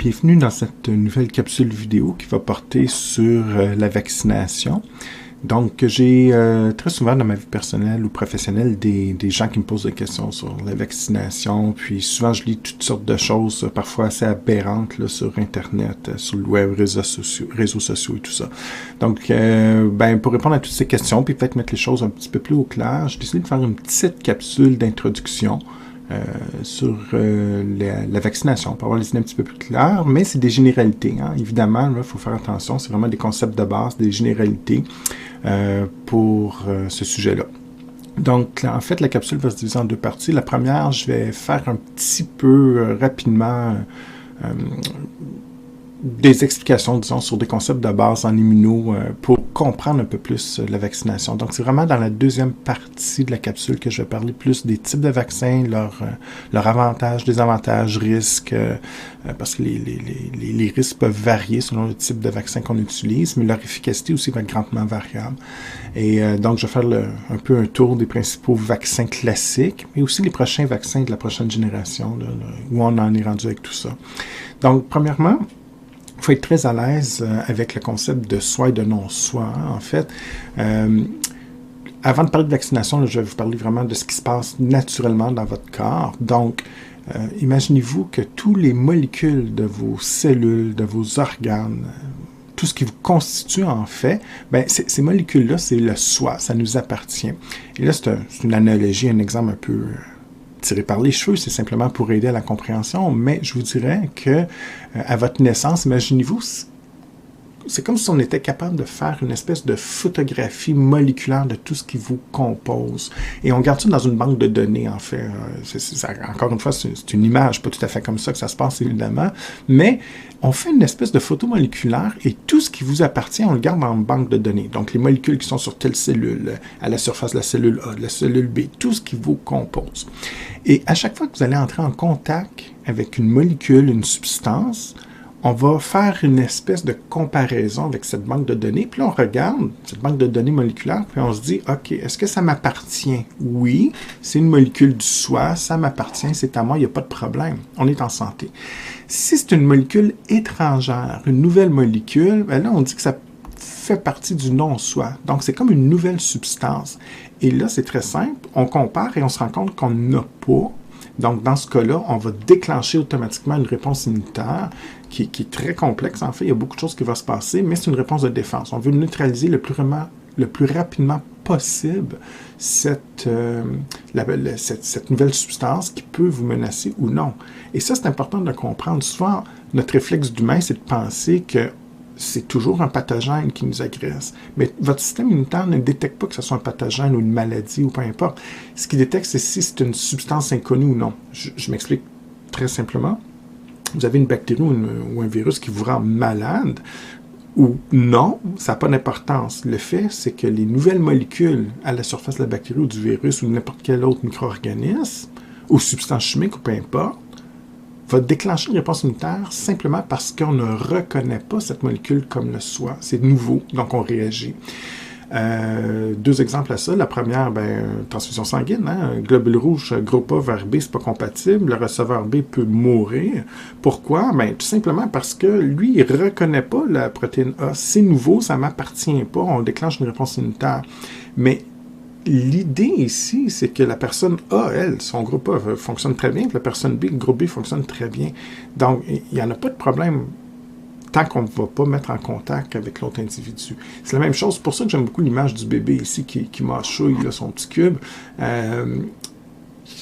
bienvenue dans cette nouvelle capsule vidéo qui va porter sur la vaccination. Donc, j'ai très souvent dans ma vie personnelle ou professionnelle des gens qui me posent des questions sur la vaccination, puis souvent je lis toutes sortes de choses, parfois assez aberrantes là, sur Internet, sur le web, réseaux sociaux et tout ça. Donc, pour répondre à toutes ces questions, puis peut-être mettre les choses un petit peu plus au clair, j'ai décidé de faire une petite capsule d'introduction sur la vaccination, pour avoir les idées un petit peu plus claires, mais c'est des généralités. Hein. Évidemment, il faut faire attention, c'est vraiment des concepts de base, des généralités pour ce sujet-là. Donc, en fait, la capsule va se diviser en deux parties. La première, je vais faire un petit peu rapidement des explications, disons, sur des concepts de base en immuno pour comprendre un peu plus la vaccination. Donc, c'est vraiment dans la deuxième partie de la capsule que je vais parler plus des types de vaccins, leurs avantages, désavantages, risques, parce que les risques peuvent varier selon le type de vaccin qu'on utilise, mais leur efficacité aussi va être grandement variable. Et donc, je vais faire un peu un tour des principaux vaccins classiques, mais aussi les prochains vaccins de la prochaine génération, où on en est rendu avec tout ça. Donc, premièrement, il faut être très à l'aise avec le concept de soi et de non-soi. Hein. En fait, avant de parler de vaccination, là, je vais vous parler vraiment de ce qui se passe naturellement dans votre corps. Donc, imaginez-vous que tous les molécules de vos cellules, de vos organes, tout ce qui vous constitue en fait, ces molécules-là, c'est le soi, ça nous appartient. Et là, c'est une analogie, un exemple un peu tiré par les cheveux, c'est simplement pour aider à la compréhension, mais je vous dirais que à votre naissance, imaginez-vous, c'est comme si on était capable de faire une espèce de photographie moléculaire de tout ce qui vous compose. Et on garde ça dans une banque de données, en fait. Encore une fois, c'est une image, pas tout à fait comme ça que ça se passe, évidemment, mais on fait une espèce de photo moléculaire et tout ce qui vous appartient, on le garde dans une banque de données. Donc, les molécules qui sont sur telle cellule, à la surface de la cellule A, de la cellule B, tout ce qui vous compose. Et à chaque fois que vous allez entrer en contact avec une molécule, une substance, on va faire une espèce de comparaison avec cette banque de données, puis là, on regarde cette banque de données moléculaire, puis on se dit, OK, est-ce que ça m'appartient? Oui, c'est une molécule du soi, ça m'appartient, c'est à moi, il n'y a pas de problème, on est en santé. Si c'est une molécule étrangère, une nouvelle molécule, là, on dit que ça fait partie du non-soi. Donc, c'est comme une nouvelle substance. Et là, c'est très simple, on compare et on se rend compte qu'on n'a pas. Donc, dans ce cas-là, on va déclencher automatiquement une réponse immunitaire qui est très complexe. En fait, il y a beaucoup de choses qui vont se passer, mais c'est une réponse de défense. On veut neutraliser le plus rapidement possible cette nouvelle substance qui peut vous menacer ou non. Et ça, c'est important de le comprendre. Souvent, notre réflexe d'humain, c'est de penser que c'est toujours un pathogène qui nous agresse. Mais votre système immunitaire ne détecte pas que ce soit un pathogène ou une maladie ou peu importe. Ce qu'il détecte, c'est si c'est une substance inconnue ou non. Je m'explique très simplement. Vous avez une bactérie ou un virus qui vous rend malade ou non, ça n'a pas d'importance. Le fait, c'est que les nouvelles molécules à la surface de la bactérie ou du virus ou de n'importe quel autre micro-organisme ou substance chimique ou peu importe, va déclencher une réponse immunitaire simplement parce qu'on ne reconnaît pas cette molécule comme le soi. C'est nouveau, donc on réagit. Deux exemples à ça. La première, transfusion sanguine. Hein? Globule rouge, groupe A vers B, c'est pas compatible. Le receveur B peut mourir. Pourquoi? Tout simplement parce que lui, il ne reconnaît pas la protéine A. C'est nouveau, ça ne m'appartient pas. On déclenche une réponse immunitaire. Mais l'idée ici, c'est que la personne A, elle, son groupe A fonctionne très bien, puis la personne B, le groupe B fonctionne très bien. Donc, il n'y en a pas de problème tant qu'on ne va pas mettre en contact avec l'autre individu. C'est la même chose, c'est pour ça que j'aime beaucoup l'image du bébé ici qui mâchouille son petit cube.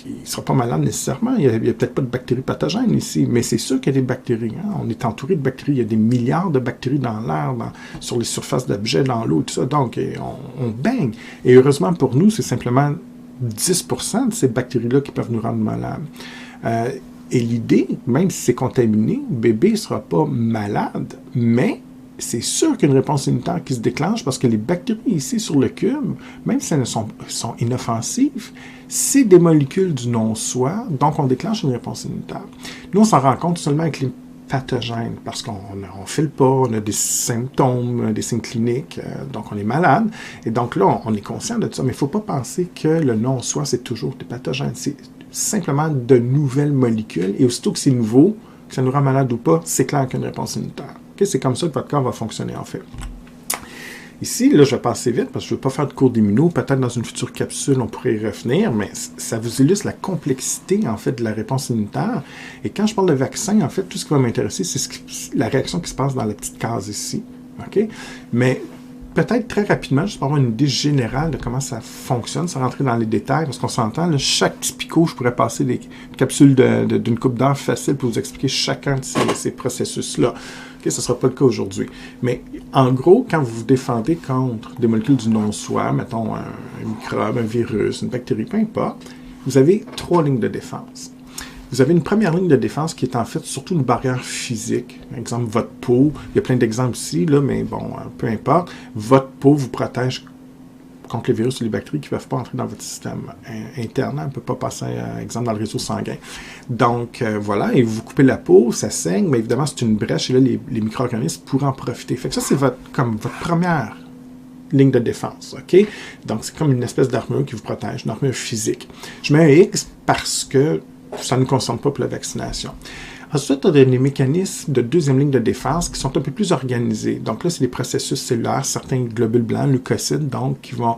Il ne sera pas malade nécessairement, il n'y a peut-être pas de bactéries pathogènes ici, mais c'est sûr qu'il y a des bactéries. Hein? On est entouré de bactéries, il y a des milliards de bactéries dans l'air, sur les surfaces d'objets, dans l'eau, tout ça, donc on baigne. Et heureusement pour nous, c'est simplement 10% de ces bactéries-là qui peuvent nous rendre malades. Et l'idée, même si c'est contaminé, bébé ne sera pas malade, mais c'est sûr qu'il y a une réponse immunitaire qui se déclenche parce que les bactéries ici sur le cube, même si elles sont inoffensives, c'est des molécules du non-soi, donc on déclenche une réponse immunitaire. Nous, on s'en rend compte seulement avec les pathogènes parce qu'on ne file pas, on a des symptômes, des signes cliniques, donc on est malade. Et donc là, on est conscient de ça, mais il ne faut pas penser que le non-soi, c'est toujours des pathogènes. C'est simplement de nouvelles molécules. Et aussitôt que c'est nouveau, que ça nous rend malade ou pas, c'est clair qu'une réponse immunitaire. Okay? C'est comme ça que votre corps va fonctionner, en fait. Ici, là, je vais passer vite parce que je ne veux pas faire de cours d'immuno. Peut-être dans une future capsule, on pourrait y revenir, mais ça vous illustre la complexité, en fait, de la réponse immunitaire. Et quand je parle de vaccin, en fait, tout ce qui va m'intéresser, c'est la réaction qui se passe dans la petite case ici. OK? Mais peut-être très rapidement, juste pour avoir une idée générale de comment ça fonctionne, sans rentrer dans les détails, parce qu'on s'entend, là, chaque petit picot, je pourrais passer des capsules d'une couple d'heures facile pour vous expliquer chacun de ces processus-là. Okay, ce ne sera pas le cas aujourd'hui. Mais en gros, quand vous vous défendez contre des molécules du non-soi, mettons un microbe, un virus, une bactérie, peu importe, vous avez 3 lignes de défense. Vous avez une première ligne de défense qui est en fait surtout une barrière physique. Par exemple, votre peau. Il y a plein d'exemples ici, là, mais bon, peu importe. Votre peau vous protège contre les virus ou les bactéries qui ne peuvent pas entrer dans votre système interne. Elle ne peut pas passer, exemple, dans le réseau sanguin. Donc, voilà, et vous coupez la peau, ça saigne, mais évidemment, c'est une brèche, et là, les micro-organismes pourraient en profiter. Fait que ça, c'est votre première ligne de défense, OK? Donc, c'est comme une espèce d'armure qui vous protège, une armure physique. Je mets un X parce que ça ne nous concerne pas pour la vaccination. Ensuite, on a des mécanismes de deuxième ligne de défense qui sont un peu plus organisés. Donc là, c'est des processus cellulaires, certains globules blancs, leucocytes, donc, qui vont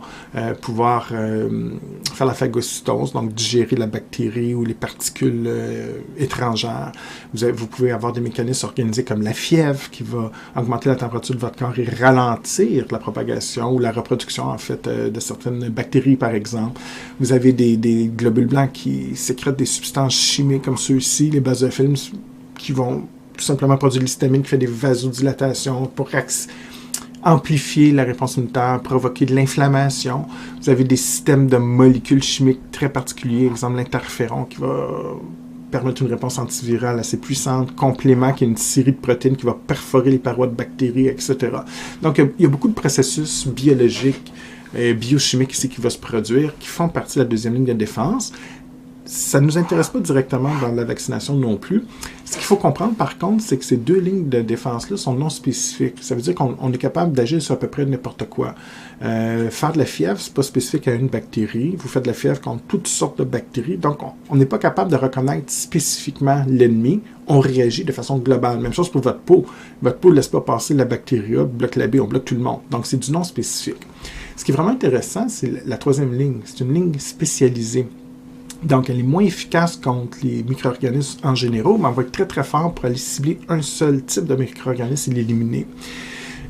pouvoir faire la phagocytose, donc digérer la bactérie ou les particules étrangères. Vous pouvez avoir des mécanismes organisés comme la fièvre qui va augmenter la température de votre corps et ralentir la propagation ou la reproduction, en fait, de certaines bactéries, par exemple. Vous avez des globules blancs qui sécrètent des substances chimiques comme ceux-ci, les basofilms, qui vont tout simplement produire l'histamine qui fait des vasodilatations pour amplifier la réponse immunitaire, provoquer de l'inflammation. Vous avez des systèmes de molécules chimiques très particuliers, exemple l'interféron qui va permettre une réponse antivirale assez puissante, complément qui est une série de protéines qui va perforer les parois de bactéries, etc. Donc, il y a beaucoup de processus biologiques, biochimiques ici qui vont se produire, qui font partie de la deuxième ligne de défense. Ça ne nous intéresse pas directement dans la vaccination non plus. Ce qu'il faut comprendre, par contre, c'est que ces 2 lignes de défense-là sont non spécifiques. Ça veut dire qu'on est capable d'agir sur à peu près n'importe quoi. Faire de la fièvre, c'est pas spécifique à une bactérie. Vous faites de la fièvre contre toutes sortes de bactéries. Donc, on n'est pas capable de reconnaître spécifiquement l'ennemi. On réagit de façon globale. Même chose pour votre peau. Votre peau ne laisse pas passer la bactérie A, bloque la B, on bloque tout le monde. Donc, c'est du non spécifique. Ce qui est vraiment intéressant, c'est la 3e ligne. C'est une ligne spécialisée. Donc, elle est moins efficace contre les micro-organismes en général, mais elle va être très très fort pour aller cibler un seul type de micro-organisme et l'éliminer.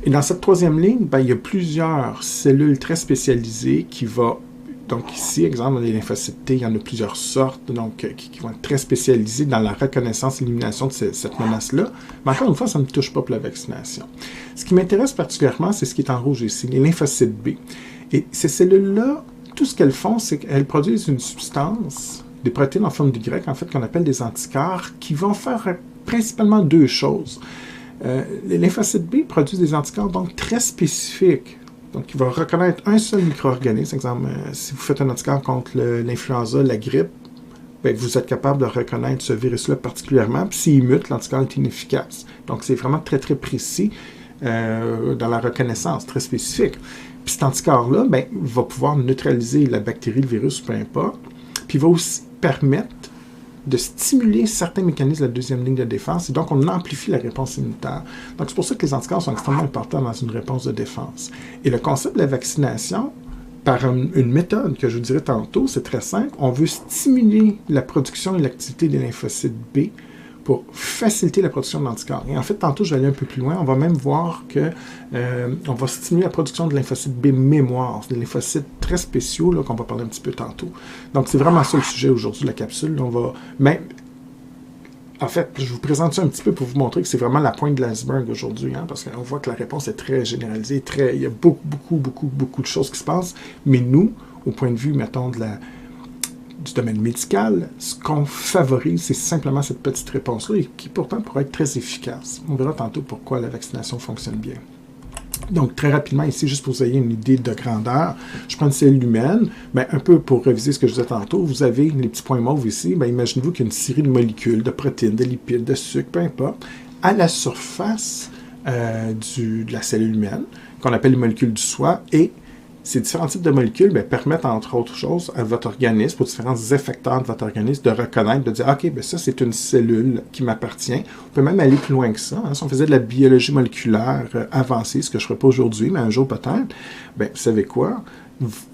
Et dans cette 3e ligne, il y a plusieurs cellules très spécialisées qui vont, donc ici, exemple, les lymphocytes T, il y en a plusieurs sortes, donc qui vont être très spécialisées dans la reconnaissance et l'élimination de cette menace-là. Mais encore une fois, ça ne touche pas pour la vaccination. Ce qui m'intéresse particulièrement, c'est ce qui est en rouge ici, les lymphocytes B. Et ces cellules-là, tout ce qu'elles font, c'est qu'elles produisent une substance, des protéines en forme d'Y, en fait, qu'on appelle des anticorps, qui vont faire principalement 2 choses. Les lymphocytes B produisent des anticorps donc très spécifiques. Donc, ils vont reconnaître un seul micro-organisme. Exemple, si vous faites un anticorps contre l'influenza, la grippe, bien, vous êtes capable de reconnaître ce virus-là particulièrement. Puis s'il mute, l'anticorps est inefficace. Donc, c'est vraiment très, très précis dans la reconnaissance, très spécifique. Puis cet anticorps-là, ben, va pouvoir neutraliser la bactérie, le virus, peu importe. Puis il va aussi permettre de stimuler certains mécanismes de la 2e ligne de défense. Et donc, on amplifie la réponse immunitaire. Donc, c'est pour ça que les anticorps sont extrêmement importants dans une réponse de défense. Et le concept de la vaccination, par une méthode que je vous dirai tantôt, c'est très simple. On veut stimuler la production et l'activité des lymphocytes B pour faciliter la production de l'anticorps. Et en fait, tantôt, je vais aller un peu plus loin. On va même voir que on va stimuler la production de lymphocytes B mémoire. C'est des lymphocytes très spéciaux là, qu'on va parler un petit peu tantôt. Donc, c'est vraiment ça le sujet aujourd'hui de la capsule. On va même... En fait, je vous présente ça un petit peu pour vous montrer que c'est vraiment la pointe de l'iceberg aujourd'hui, hein, parce qu'on voit que la réponse est très généralisée, il y a beaucoup de choses qui se passent. Mais nous, au point de vue, mettons, du domaine médical, ce qu'on favorise, c'est simplement cette petite réponse-là, et qui pourtant pourrait être très efficace. On verra tantôt pourquoi la vaccination fonctionne bien. Donc, très rapidement, ici, juste pour que vous ayez une idée de grandeur, je prends une cellule humaine, bien, un peu pour réviser ce que je disais tantôt, vous avez les petits points mauves ici, bien, imaginez-vous qu'il y a une série de molécules, de protéines, de lipides, de sucre, peu importe, à la surface de la cellule humaine, qu'on appelle les molécules du soi, et Ces différents types de molécules permettent, entre autres choses, à votre organisme, aux différents effecteurs de votre organisme, de reconnaître, de dire, OK, ça, c'est une cellule qui m'appartient. On peut même aller plus loin que ça. Hein. Si on faisait de la biologie moléculaire avancée, ce que je ne ferai pas aujourd'hui, mais un jour peut-être, vous savez quoi?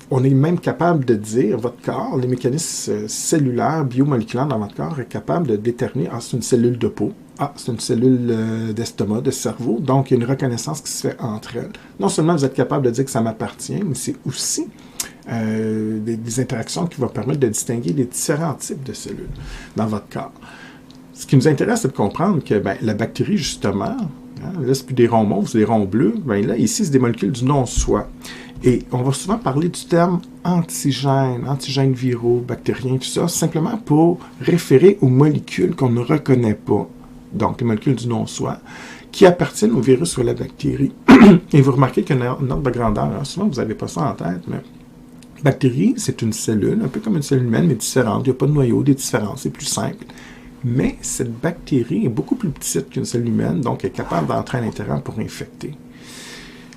On est même capable de dire, votre corps, les mécanismes cellulaires, biomoléculaires dans votre corps est capable de déterminer, c'est une cellule de peau, c'est une cellule d'estomac, de cerveau, donc il y a une reconnaissance qui se fait entre elles. Non seulement vous êtes capable de dire que ça m'appartient, mais c'est aussi des interactions qui vont permettre de distinguer les différents types de cellules dans votre corps. Ce qui nous intéresse, c'est de comprendre que la bactérie, justement, là, c'est plus des ronds mauves, c'est des ronds bleus, là, ici, c'est des molécules du non-soi. Et on va souvent parler du terme antigènes viraux, bactériens, tout ça, simplement pour référer aux molécules qu'on ne reconnaît pas, donc les molécules du non-soi, qui appartiennent au virus ou à la bactérie. Et vous remarquez qu'il y a une ordre de grandeur, souvent vous n'avez pas ça en tête, mais bactérie, c'est une cellule, un peu comme une cellule humaine, mais différente. Il n'y a pas de noyau, des différences, c'est plus simple. Mais cette bactérie est beaucoup plus petite qu'une cellule humaine, donc elle est capable d'entrer à l'intérieur pour infecter.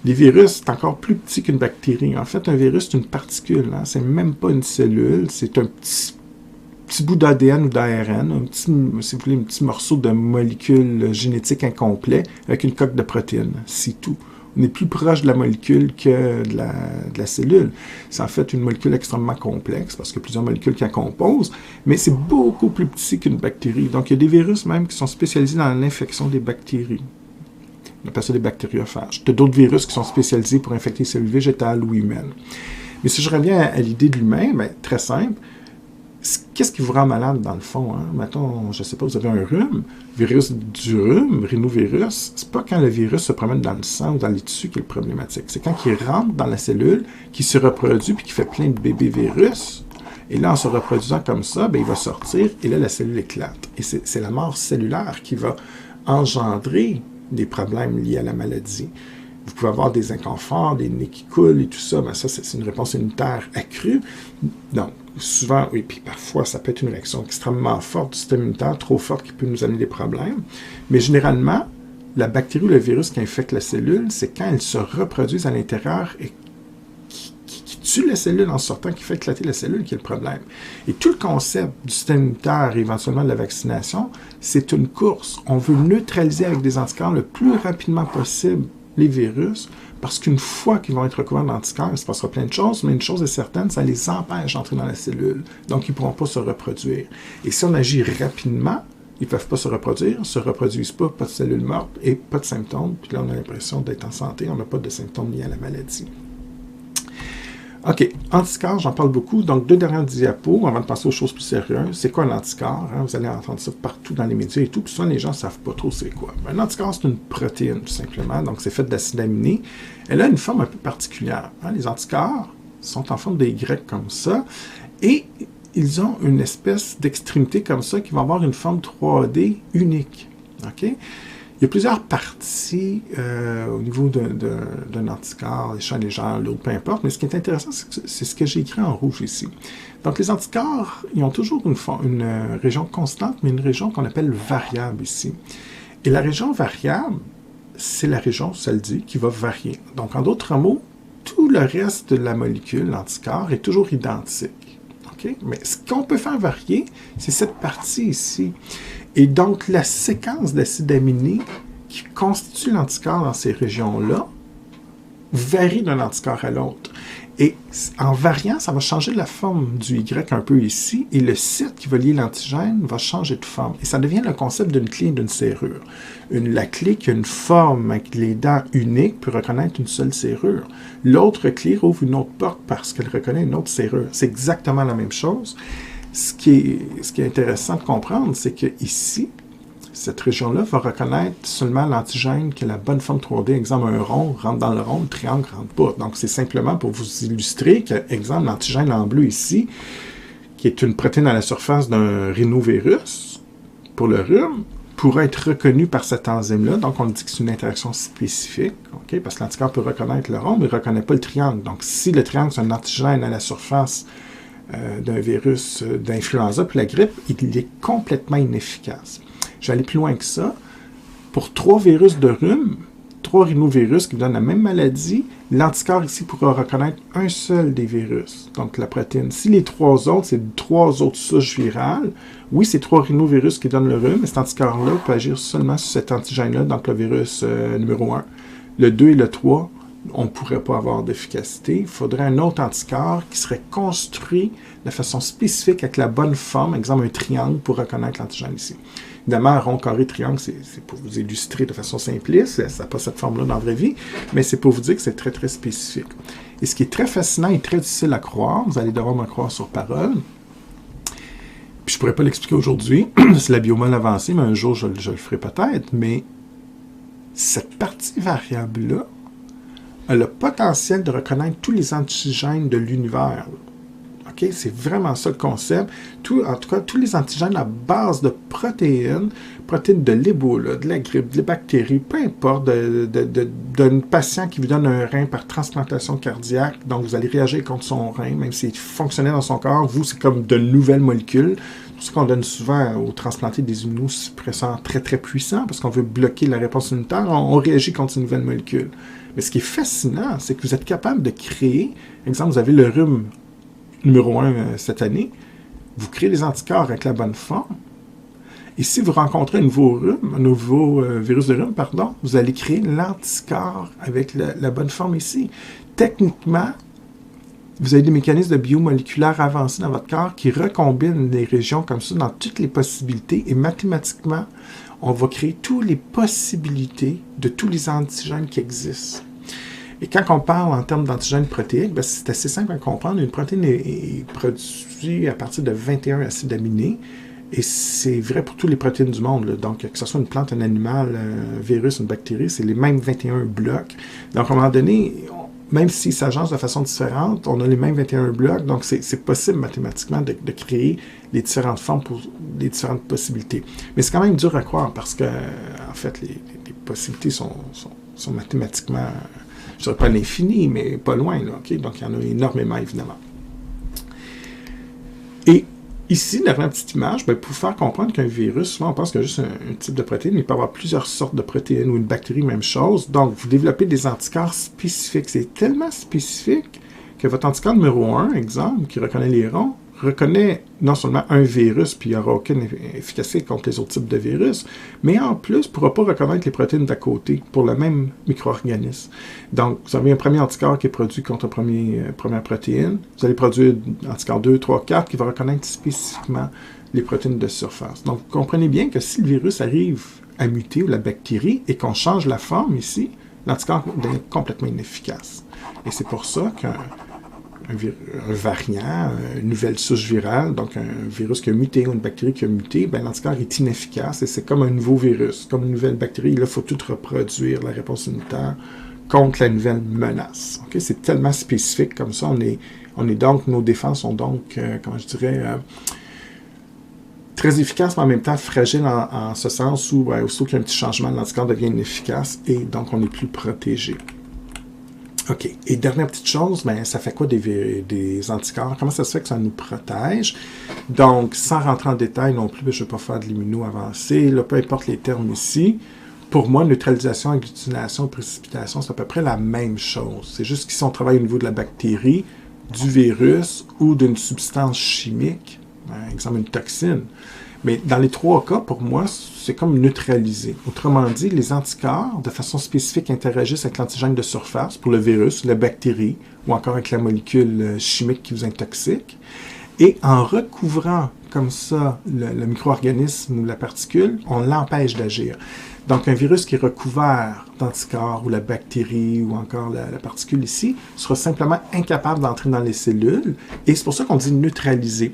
Les virus, c'est encore plus petit qu'une bactérie. En fait, un virus, c'est une particule. Hein? C'est même pas une cellule. C'est un petit bout d'ADN ou d'ARN, si vous voulez, un petit morceau de molécule génétique incomplet avec une coque de protéines. C'est tout. On est plus proche de la molécule que de la cellule. C'est en fait une molécule extrêmement complexe parce qu'il y a plusieurs molécules qui la composent, mais c'est beaucoup plus petit qu'une bactérie. Donc, il y a des virus même qui sont spécialisés dans l'infection des bactéries. On appelle ça des bactériophages. Il y a d'autres virus qui sont spécialisés pour infecter les cellules végétales ou humaines. Mais si je reviens à l'idée de l'humain, très simple, qu'est-ce qui vous rend malade dans le fond? Hein? Mettons, je ne sais pas, vous avez un rhume, virus du rhume, rhinovirus, c'est pas quand le virus se promène dans le sang ou dans les tissus qui est le problématique. C'est quand il rentre dans la cellule, qui se reproduit puis qui fait plein de bébés virus. Et là, en se reproduisant comme ça, il va sortir et là, la cellule éclate. Et c'est la mort cellulaire qui va engendrer des problèmes liés à la maladie. Vous pouvez avoir des inconforts, des nez qui coulent et tout ça. Ça, c'est une réponse immunitaire accrue. Donc, souvent, et puis parfois, ça peut être une réaction extrêmement forte du système immunitaire, trop forte, qui peut nous amener des problèmes. Mais généralement, la bactérie ou le virus qui infecte la cellule, c'est quand elle se reproduit à l'intérieur et qui tue la cellule en sortant, qui fait éclater la cellule, qui est le problème. Et tout le concept du système immunitaire et éventuellement de la vaccination, c'est une course. On veut neutraliser avec des anticorps le plus rapidement possible les virus, parce qu'une fois qu'ils vont être recouverts d'anticorps, il se passera plein de choses, mais une chose est certaine, ça les empêche d'entrer dans la cellule. Donc, ils ne pourront pas se reproduire. Et si on agit rapidement, ils ne peuvent pas se reproduire, ne se reproduisent pas de cellules mortes et pas de symptômes. Puis là, on a l'impression d'être en santé, on n'a pas de symptômes liés à la maladie. OK, anticorps, j'en parle beaucoup. Donc, 2 dernières diapos, avant de passer aux choses plus sérieuses. C'est quoi un anticorps? Hein? Vous allez entendre ça partout dans les médias et tout. Puis souvent, les gens ne savent pas trop c'est quoi. Un anticorps, c'est une protéine, tout simplement. Donc, c'est fait d'acides aminés. Elle a une forme un peu particulière. Hein? Les anticorps sont en forme de Y comme ça. Et ils ont une espèce d'extrémité comme ça qui va avoir une forme 3D unique. OK? Il y a plusieurs parties au niveau d'un anticorps, les champs légers, l'autre, peu importe, mais ce qui est intéressant, c'est ce que j'ai écrit en rouge ici. Donc, les anticorps, ils ont toujours une région constante, mais une région qu'on appelle variable ici. Et la région variable, c'est la région, ça le dit, qui va varier. Donc, en d'autres mots, tout le reste de la molécule, l'anticorps, est toujours identique. Okay? Mais ce qu'on peut faire varier, c'est cette partie ici. Et donc, la séquence d'acides aminés qui constitue l'anticorps dans ces régions-là varie d'un anticorps à l'autre. Et en variant, ça va changer la forme du Y un peu ici, et le site qui va lier l'antigène va changer de forme. Et ça devient le concept d'une clé et d'une serrure. La clé qui a une forme avec les dents uniques peut reconnaître une seule serrure. L'autre clé rouvre une autre porte parce qu'elle reconnaît une autre serrure. C'est exactement la même chose. Ce qui est intéressant de comprendre, c'est que ici, cette région-là va reconnaître seulement l'antigène qui a la bonne forme 3D. Exemple, un rond rentre dans le rond, le triangle ne rentre pas. Donc, c'est simplement pour vous illustrer que, exemple, l'antigène en bleu ici, qui est une protéine à la surface d'un rhinovirus, pour le rhume, pourra être reconnu par cette enzyme-là. Donc, on dit que c'est une interaction spécifique, okay? Parce que l'anticorps peut reconnaître le rond, mais il ne reconnaît pas le triangle. Donc, si le triangle, c'est un antigène à la surface d'un virus d'influenza puis la grippe, il est complètement inefficace. Je vais aller plus loin que ça. Pour 3 virus de rhume, 3 rhinovirus qui vous donnent la même maladie, l'anticorps ici pourra reconnaître un seul des virus, donc la protéine. Si les 3 autres, c'est 3 autres souches virales, oui, c'est 3 rhinovirus qui donnent le rhume, mais cet anticorps-là peut agir seulement sur cet antigène-là, donc le virus numéro 1. Le 2 et le 3, on ne pourrait pas avoir d'efficacité. Il faudrait un autre anticorps qui serait construit de façon spécifique avec la bonne forme, exemple un triangle pour reconnaître l'antigène ici. Évidemment, un rond, carré, triangle, c'est pour vous illustrer de façon simpliste, ça n'a pas cette forme-là dans la vraie vie, mais c'est pour vous dire que c'est très, très spécifique. Et ce qui est très fascinant et très difficile à croire, vous allez devoir me croire sur parole, puis je ne pourrais pas l'expliquer aujourd'hui, c'est la biomole avancée, mais un jour je le ferai peut-être, mais cette partie variable-là a le potentiel de reconnaître tous les antigènes de l'univers. Okay? C'est vraiment ça le concept. En tout cas, tous les antigènes à base de protéines de l'Ebola, de la grippe, des bactéries, peu importe, d'un patient qui vous donne un rein par transplantation cardiaque, donc vous allez réagir contre son rein, même s'il fonctionnait dans son corps, vous, c'est comme de nouvelles molécules. C'est ce qu'on donne souvent aux transplantés des immunosuppresseurs très, très puissants, parce qu'on veut bloquer la réponse immunitaire, on réagit contre ces nouvelles molécules. Mais ce qui est fascinant, c'est que vous êtes capable de créer, exemple, vous avez le rhume numéro 1 cette année, vous créez des anticorps avec la bonne forme, et si vous rencontrez un nouveau virus de rhume, vous allez créer l'anticorps avec la bonne forme ici. Techniquement, vous avez des mécanismes de biomoléculaires avancés dans votre corps qui recombinent les régions comme ça dans toutes les possibilités, et mathématiquement, on va créer toutes les possibilités de tous les antigènes qui existent. Et quand on parle en termes d'antigènes protéiques, c'est assez simple à comprendre. Une protéine est produite à partir de 21 acides aminés, et c'est vrai pour toutes les protéines du monde. Là. Donc, que ce soit une plante, un animal, un virus, une bactérie, c'est les mêmes 21 blocs. Donc, à un moment donné, même s'ils s'agencent de façon différente, on a les mêmes 21 blocs, donc c'est possible mathématiquement de créer les différentes formes pour les différentes possibilités. Mais c'est quand même dur à croire parce que, en fait, les possibilités sont mathématiquement, je ne dirais pas à l'infini, mais pas loin, là, okay? Donc il y en a énormément, évidemment. Et ici, dans la petite image, pour faire comprendre qu'un virus, souvent on pense qu'il y a juste un type de protéine, mais il peut y avoir plusieurs sortes de protéines, ou une bactérie, même chose. Donc, vous développez des anticorps spécifiques. C'est tellement spécifique que votre anticorps numéro 1, exemple, qui reconnaît les ronds, reconnaît non seulement un virus, puis il n'y aura aucune efficacité contre les autres types de virus, mais en plus, ne pourra pas reconnaître les protéines d'à côté pour le même micro-organisme. Donc, vous avez un premier anticorps qui est produit contre la première protéine. Vous allez produire anticorps 2, 3, 4 qui va reconnaître spécifiquement les protéines de surface. Donc, vous comprenez bien que si le virus arrive à muter, ou la bactérie, et qu'on change la forme ici, l'anticorps devient complètement inefficace. Et c'est pour ça qu'un variant, une nouvelle souche virale, donc un virus qui a muté ou une bactérie qui a muté, l'anticorps est inefficace et c'est comme un nouveau virus, comme une nouvelle bactérie. Là, il faut tout reproduire la réponse immunitaire contre la nouvelle menace. Okay? C'est tellement spécifique comme ça. Nos défenses sont donc, très efficaces, mais en même temps fragiles en ce sens où, aussitôt qu'il y a un petit changement, l'anticorps devient inefficace et donc on n'est plus protégé. OK. Et dernière petite chose, ça fait quoi des anticorps? Comment ça se fait que ça nous protège? Donc, sans rentrer en détail non plus, je ne vais pas faire de l'immuno avancé, là, peu importe les termes ici. Pour moi, neutralisation, agglutination, précipitation, c'est à peu près la même chose. C'est juste qu'ici, on travaille au niveau de la bactérie, du virus ou d'une substance chimique, exemple une toxine. Mais dans les 3 cas, pour moi, c'est comme neutralisé. Autrement dit, les anticorps, de façon spécifique, interagissent avec l'antigène de surface pour le virus, la bactérie, ou encore avec la molécule chimique qui vous intoxique. Et en recouvrant comme ça le micro-organisme ou la particule, on l'empêche d'agir. Donc, un virus qui est recouvert d'anticorps, ou la bactérie, ou encore la particule ici, sera simplement incapable d'entrer dans les cellules, et c'est pour ça qu'on dit neutraliser.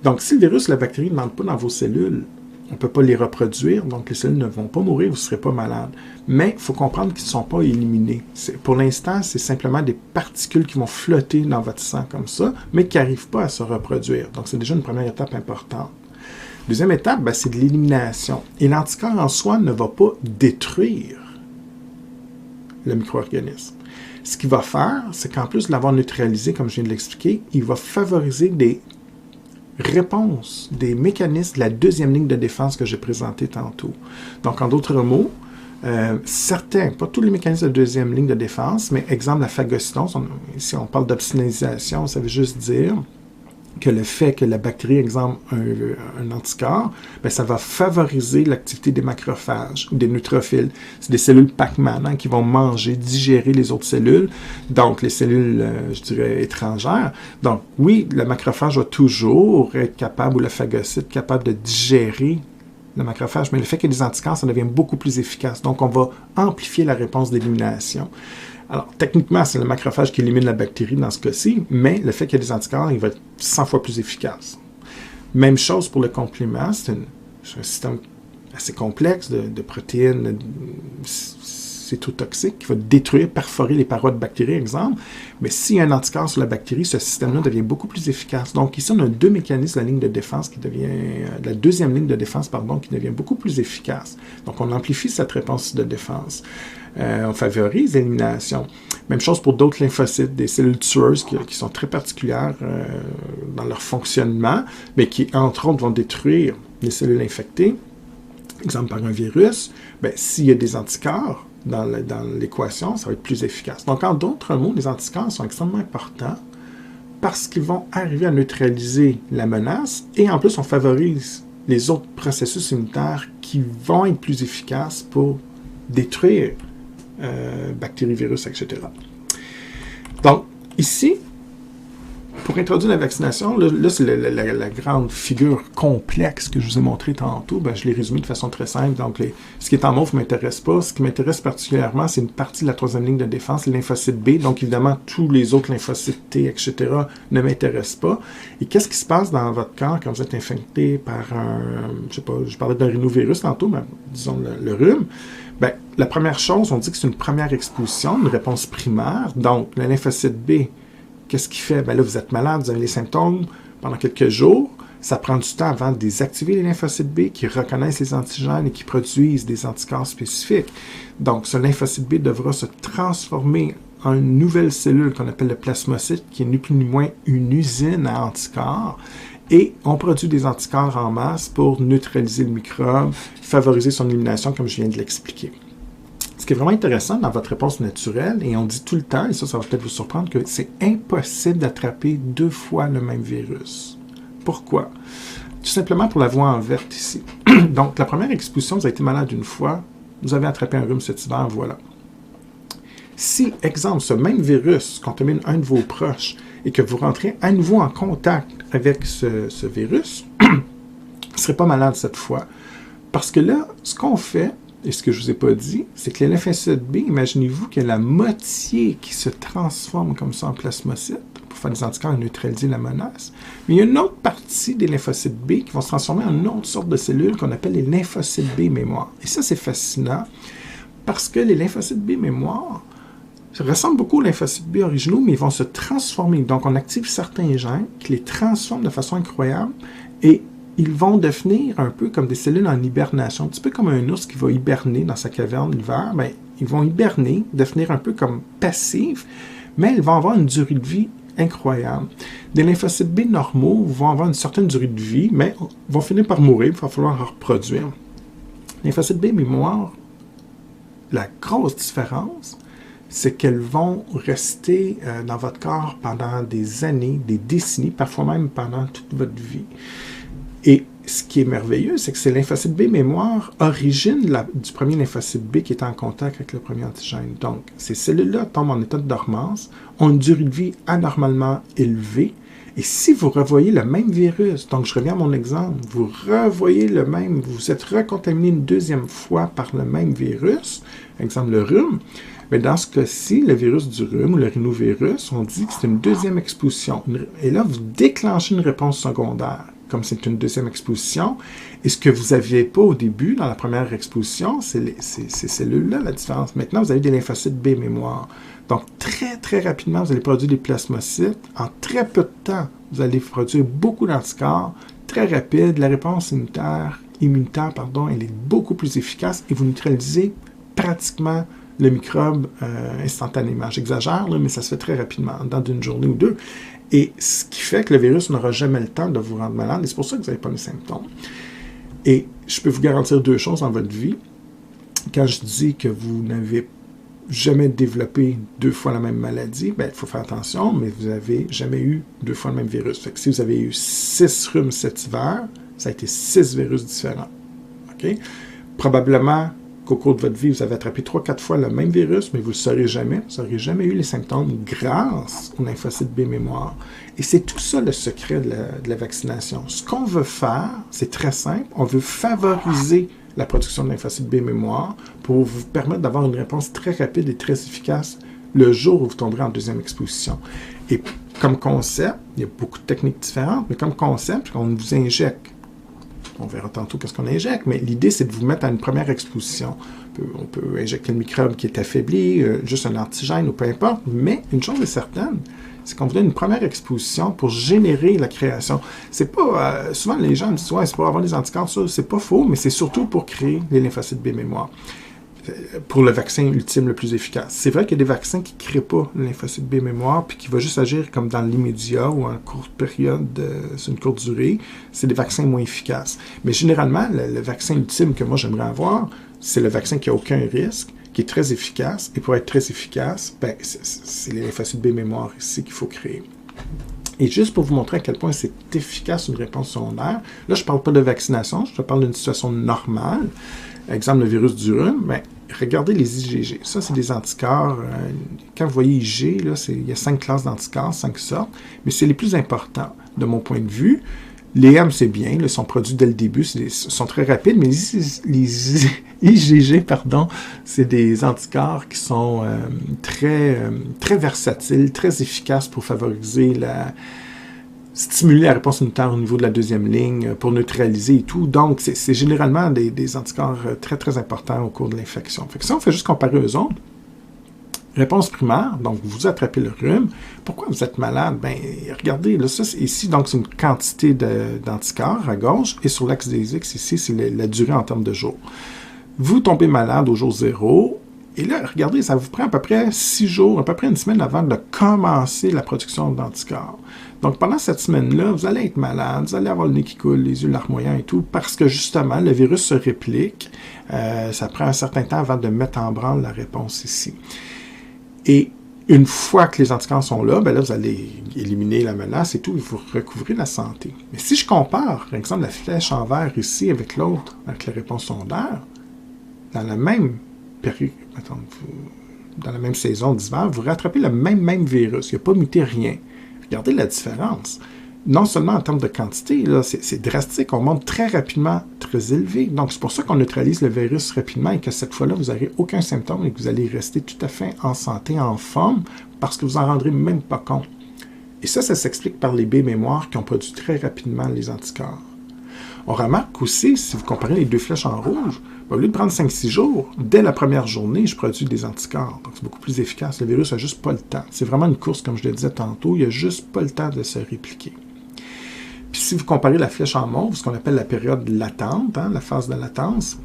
Donc, si le virus ou la bactérie ne rentre pas dans vos cellules, on ne peut pas les reproduire, donc les cellules ne vont pas mourir, vous ne serez pas malade. Mais il faut comprendre qu'ils ne sont pas éliminés. Pour l'instant, c'est simplement des particules qui vont flotter dans votre sang comme ça, mais qui n'arrivent pas à se reproduire. Donc, c'est déjà une première étape importante. Deuxième étape, c'est de l'élimination. Et l'anticorps en soi ne va pas détruire le micro-organisme. Ce qu'il va faire, c'est qu'en plus de l'avoir neutralisé, comme je viens de l'expliquer, il va favoriser des réponses, des mécanismes de la deuxième ligne de défense que j'ai présenté tantôt. Donc, en d'autres mots, Certains, pas tous les mécanismes de deuxième ligne de défense, mais exemple la phagocytose, ici on parle d'obstinalisation, ça veut juste dire que le fait que la bactérie, exemple, un anticorps, ben, ça va favoriser l'activité des macrophages ou des neutrophiles. C'est des cellules Pac-Man qui vont manger, digérer les autres cellules, donc les cellules, je dirais, étrangères. Donc, oui, le macrophage va toujours être capable, ou le phagocyte, capable de digérer le macrophage, mais le fait qu'il y ait des anticorps, ça devient beaucoup plus efficace. Donc, on va amplifier la réponse d'élimination. Alors, techniquement, c'est le macrophage qui élimine la bactérie dans ce cas-ci, mais le fait qu'il y ait des anticorps, il va être 100 fois plus efficace. Même chose pour le complément, c'est un système assez complexe de protéines cytotoxiques qui va détruire, perforer les parois de bactéries, exemple. Mais s'il y a un anticorps sur la bactérie, ce système-là devient beaucoup plus efficace. Donc ici, on a deux mécanismes de la ligne de défense qui devient, la deuxième ligne de défense, pardon, qui devient beaucoup plus efficace. Donc on amplifie cette réponse de défense. On favorise l'élimination. Même chose pour d'autres lymphocytes, des cellules tueuses qui sont très particulières dans leur fonctionnement, mais qui, entre autres, vont détruire les cellules infectées, exemple par un virus. Bien, s'il y a des anticorps dans l'équation, ça va être plus efficace. Donc, en d'autres mots, les anticorps sont extrêmement importants parce qu'ils vont arriver à neutraliser la menace et en plus, on favorise les autres processus immunitaires qui vont être plus efficaces pour détruire bactéries, virus, etc. Donc, ici, pour introduire la vaccination, là c'est la grande figure complexe que je vous ai montrée tantôt. Ben, je l'ai résumé de façon très simple. Donc, ce qui est en mauve ne m'intéresse pas. Ce qui m'intéresse particulièrement, c'est une partie de la troisième ligne de défense, les lymphocytes B. Donc, évidemment, tous les autres lymphocytes T, etc., ne m'intéressent pas. Et qu'est-ce qui se passe dans votre corps quand vous êtes infecté par je sais pas, je parlais d'un rhinovirus tantôt, mais disons le rhume. Bien, la première chose, on dit que c'est une première exposition, une réponse primaire. Donc, le lymphocyte B, qu'est-ce qu'il fait? Bien là, vous êtes malade, vous avez les symptômes pendant quelques jours. Ça prend du temps avant de désactiver les lymphocytes B qui reconnaissent les antigènes et qui produisent des anticorps spécifiques. Donc, ce lymphocyte B devra se transformer en une nouvelle cellule qu'on appelle le plasmocyte, qui est ni plus ni moins une usine à anticorps. Et on produit des anticorps en masse pour neutraliser le microbe, favoriser son élimination, comme je viens de l'expliquer. Ce qui est vraiment intéressant dans votre réponse naturelle, et on dit tout le temps, et ça va peut-être vous surprendre, que c'est impossible d'attraper 2 fois le même virus. Pourquoi? Tout simplement pour la voie en verte ici. Donc, la première exposition, vous avez été malade une fois, vous avez attrapé un rhume cet hiver, voilà. Si, exemple, ce même virus contamine un de vos proches et que vous rentrez à nouveau en contact avec ce virus, vous ne serez pas malade cette fois. Parce que là, ce qu'on fait, et ce que je ne vous ai pas dit, c'est que les lymphocytes B, imaginez-vous qu'il y a la moitié qui se transforme comme ça en plasmocytes pour faire des anticorps et neutraliser la menace. Mais il y a une autre partie des lymphocytes B qui vont se transformer en une autre sorte de cellules qu'on appelle les lymphocytes B mémoire. Et ça, c'est fascinant parce que les lymphocytes B mémoire ressemblent beaucoup aux lymphocytes B originaux, mais ils vont se transformer. Donc, on active certains gènes qui les transforment de façon incroyable et ils vont devenir un peu comme des cellules en hibernation, un petit peu comme un ours qui va hiberner dans sa caverne l'hiver. Bien, ils vont hiberner, devenir un peu comme passifs, mais ils vont avoir une durée de vie incroyable. Des lymphocytes B normaux vont avoir une certaine durée de vie, mais vont finir par mourir, il va falloir en reproduire. Les lymphocytes B mémoire, la grosse différence, c'est qu'elles vont rester dans votre corps pendant des années, des décennies, parfois même pendant toute votre vie. Et ce qui est merveilleux, c'est que ces lymphocytes B mémoire originent du premier lymphocyte B qui est en contact avec le premier antigène. Donc, ces cellules-là tombent en état de dormance, ont une durée de vie anormalement élevée. Et si vous revoyez le même virus, donc je reviens à mon exemple, vous revoyez le même, vous êtes recontaminé une deuxième fois par le même virus, exemple le rhume, mais dans ce cas-ci, le virus du rhume ou le rhinovirus, on dit que c'est une deuxième exposition. Et là, vous déclenchez une réponse secondaire, comme c'est une deuxième exposition. Et ce que vous n'aviez pas au début, dans la première exposition, c'est ces cellules-là, la différence. Maintenant, vous avez des lymphocytes B mémoire. Donc, très, très rapidement, vous allez produire des plasmocytes. En très peu de temps, vous allez produire beaucoup d'anticorps. Très rapide, la réponse immunitaire, elle est beaucoup plus efficace et vous neutralisez pratiquement le microbe instantanément. J'exagère, là, mais ça se fait très rapidement, dans une journée ou deux. Et ce qui fait que le virus n'aura jamais le temps de vous rendre malade, et c'est pour ça que vous n'avez pas les symptômes. Et je peux vous garantir 2 choses dans votre vie. quand je dis que vous n'avez jamais développé 2 fois la même maladie, ben, il faut faire attention, mais vous n'avez jamais eu 2 fois le même virus. Fait que si vous avez eu 6 rhumes cet hiver, ça a été 6 virus différents. Okay? Probablement qu'au cours de votre vie, vous avez attrapé 3-4 fois le même virus, mais vous ne le saurez jamais. Vous n'aurez jamais eu les symptômes grâce au lymphocyte B mémoire. Et c'est tout ça le secret de la vaccination. Ce qu'on veut faire, c'est très simple. On veut favoriser la production de lymphocyte B mémoire pour vous permettre d'avoir une réponse très rapide et très efficace le jour où vous tomberez en deuxième exposition. Et comme concept, il y a beaucoup de techniques différentes, mais comme concept, on vous injecte. On verra tantôt qu'est-ce qu'on injecte, mais l'idée, c'est de vous mettre à une première exposition. On peut injecter le microbe qui est affaibli, juste un antigène ou peu importe, mais une chose est certaine, c'est qu'on vous donne une première exposition pour générer la création. C'est pas... souvent, les gens me disent « Ouais, c'est pour avoir des anticorps. » Ça, c'est pas faux, mais c'est surtout pour créer les lymphocytes B mémoire. Pour le vaccin ultime le plus efficace. C'est vrai qu'il y a des vaccins qui ne créent pas le lymphocyte B mémoire puis qui va juste agir comme dans l'immédiat ou en courte période, sur une courte durée. C'est des vaccins moins efficaces. Mais généralement, le vaccin ultime que moi j'aimerais avoir, c'est le vaccin qui n'a aucun risque, qui est très efficace. Et pour être très efficace, ben, c'est les lymphocytes B mémoire ici qu'il faut créer. Et juste pour vous montrer à quel point c'est efficace une réponse secondaire, là je ne parle pas de vaccination, je parle d'une situation normale. Exemple, le virus du rhume, ben, regardez les IgG. Ça, c'est des anticorps. Quand vous voyez IG, là, il y a 5 classes d'anticorps, 5 sortes, mais c'est les plus importants de mon point de vue. Les M, c'est bien, là, ils sont produits dès le début, sont très rapides, mais les IgG, c'est des anticorps qui sont très versatiles, très efficaces pour favoriser stimuler la réponse immunitaire au niveau de la deuxième ligne pour neutraliser et tout. Donc, c'est généralement des anticorps très, très importants au cours de l'infection. Fait que ça, on fait juste comparer eux autres. Réponse primaire, donc vous attrapez le rhume. Pourquoi vous êtes malade? Ben, regardez, là, ça, ici, donc, c'est une quantité d'anticorps à gauche, et sur l'axe des X, ici, c'est la durée en termes de jours. Vous tombez malade au jour 0, et là, regardez, ça vous prend à peu près 6 jours, à peu près une semaine avant de commencer la production d'anticorps. Donc, pendant cette semaine-là, vous allez être malade, vous allez avoir le nez qui coule, les yeux larmoyants et tout, parce que justement, le virus se réplique. Ça prend un certain temps avant de mettre en branle la réponse ici. Et une fois que les anticorps sont là, ben là, vous allez éliminer la menace et tout, et vous recouvrez la santé. Mais si je compare, par exemple, la flèche en vert ici avec l'autre, avec la réponse secondaire, dans la même période, dans la même saison d'hiver, vous rattrapez le même virus. Il n'y a pas muté rien. Regardez la différence. Non seulement en termes de quantité, là, c'est drastique, on monte très rapidement, très élevé. Donc, c'est pour ça qu'on neutralise le virus rapidement et que cette fois-là, vous n'aurez aucun symptôme et que vous allez rester tout à fait en santé, en forme, parce que vous n'en rendrez même pas compte. Et ça s'explique par les B mémoires qui ont produit très rapidement les anticorps. On remarque aussi, si vous comparez les deux flèches en rouge, au lieu de prendre 5-6 jours, dès la première journée, je produis des anticorps. Donc, c'est beaucoup plus efficace. Le virus n'a juste pas le temps. C'est vraiment une course, comme je le disais tantôt. Il n'a juste pas le temps de se répliquer. Puis, si vous comparez la flèche en mauve, ce qu'on appelle la période latente, la phase de latence,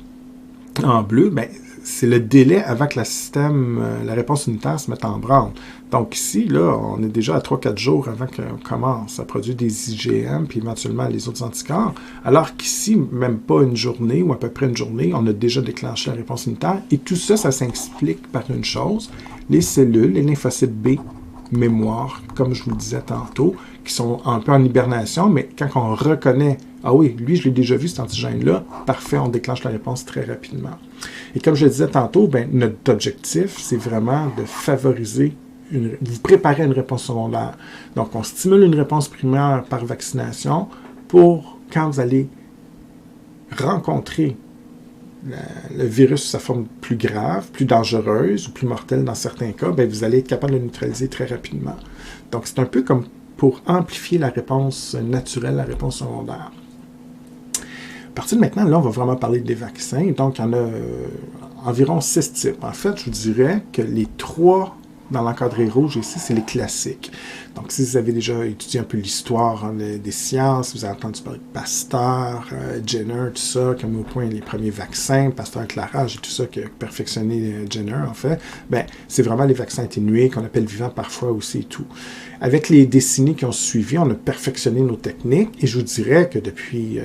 en bleu, ben, c'est le délai avant que la réponse immunitaire se mette en branle. Donc ici, là, on est déjà à 3-4 jours avant qu'on commence à produire des IgM, puis éventuellement les autres anticorps, alors qu'ici, même pas une journée, ou à peu près une journée, on a déjà déclenché la réponse immunitaire, et tout ça, ça s'explique par une chose, les cellules, les lymphocytes B mémoire, comme je vous le disais tantôt, qui sont un peu en hibernation, mais quand on reconnaît « Ah oui, lui, je l'ai déjà vu, cet antigène-là », parfait, on déclenche la réponse très rapidement. Et comme je le disais tantôt, ben, notre objectif, c'est vraiment de favoriser, vous préparer à une réponse secondaire. Donc, on stimule une réponse primaire par vaccination pour, quand vous allez rencontrer le virus sous sa forme plus grave, plus dangereuse ou plus mortelle dans certains cas, ben, vous allez être capable de le neutraliser très rapidement. Donc, c'est un peu comme pour amplifier la réponse naturelle, la réponse secondaire. À partir de maintenant, là, on va vraiment parler des vaccins. Donc, il y en a environ 6 types. En fait, je vous dirais que les 3 dans l'encadré rouge ici, c'est les classiques. Donc, si vous avez déjà étudié un peu l'histoire des sciences, vous avez entendu parler de Pasteur, Jenner, tout ça, comme au point les premiers vaccins, Pasteur Clarage et tout ça qui a perfectionné Jenner, en fait, ben, c'est vraiment les vaccins atténués qu'on appelle vivants parfois aussi et tout. Avec les décennies qui ont suivi, on a perfectionné nos techniques et je vous dirais que depuis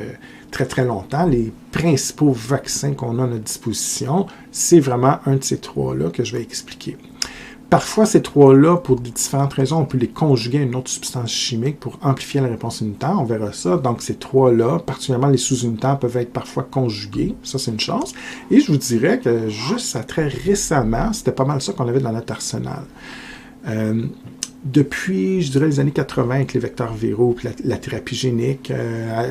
très très longtemps, les principaux vaccins qu'on a à notre disposition, c'est vraiment un de ces trois-là que je vais expliquer. Parfois, ces trois-là, pour différentes raisons, on peut les conjuguer à une autre substance chimique pour amplifier la réponse immunitaire. On verra ça. Donc, ces trois-là, particulièrement les sous-unitaires, peuvent être parfois conjugués. Ça, c'est une chose. Et je vous dirais que juste très récemment, c'était pas mal ça qu'on avait dans notre arsenal. Depuis, je dirais, les années 80, avec les vecteurs viraux, puis la thérapie génique,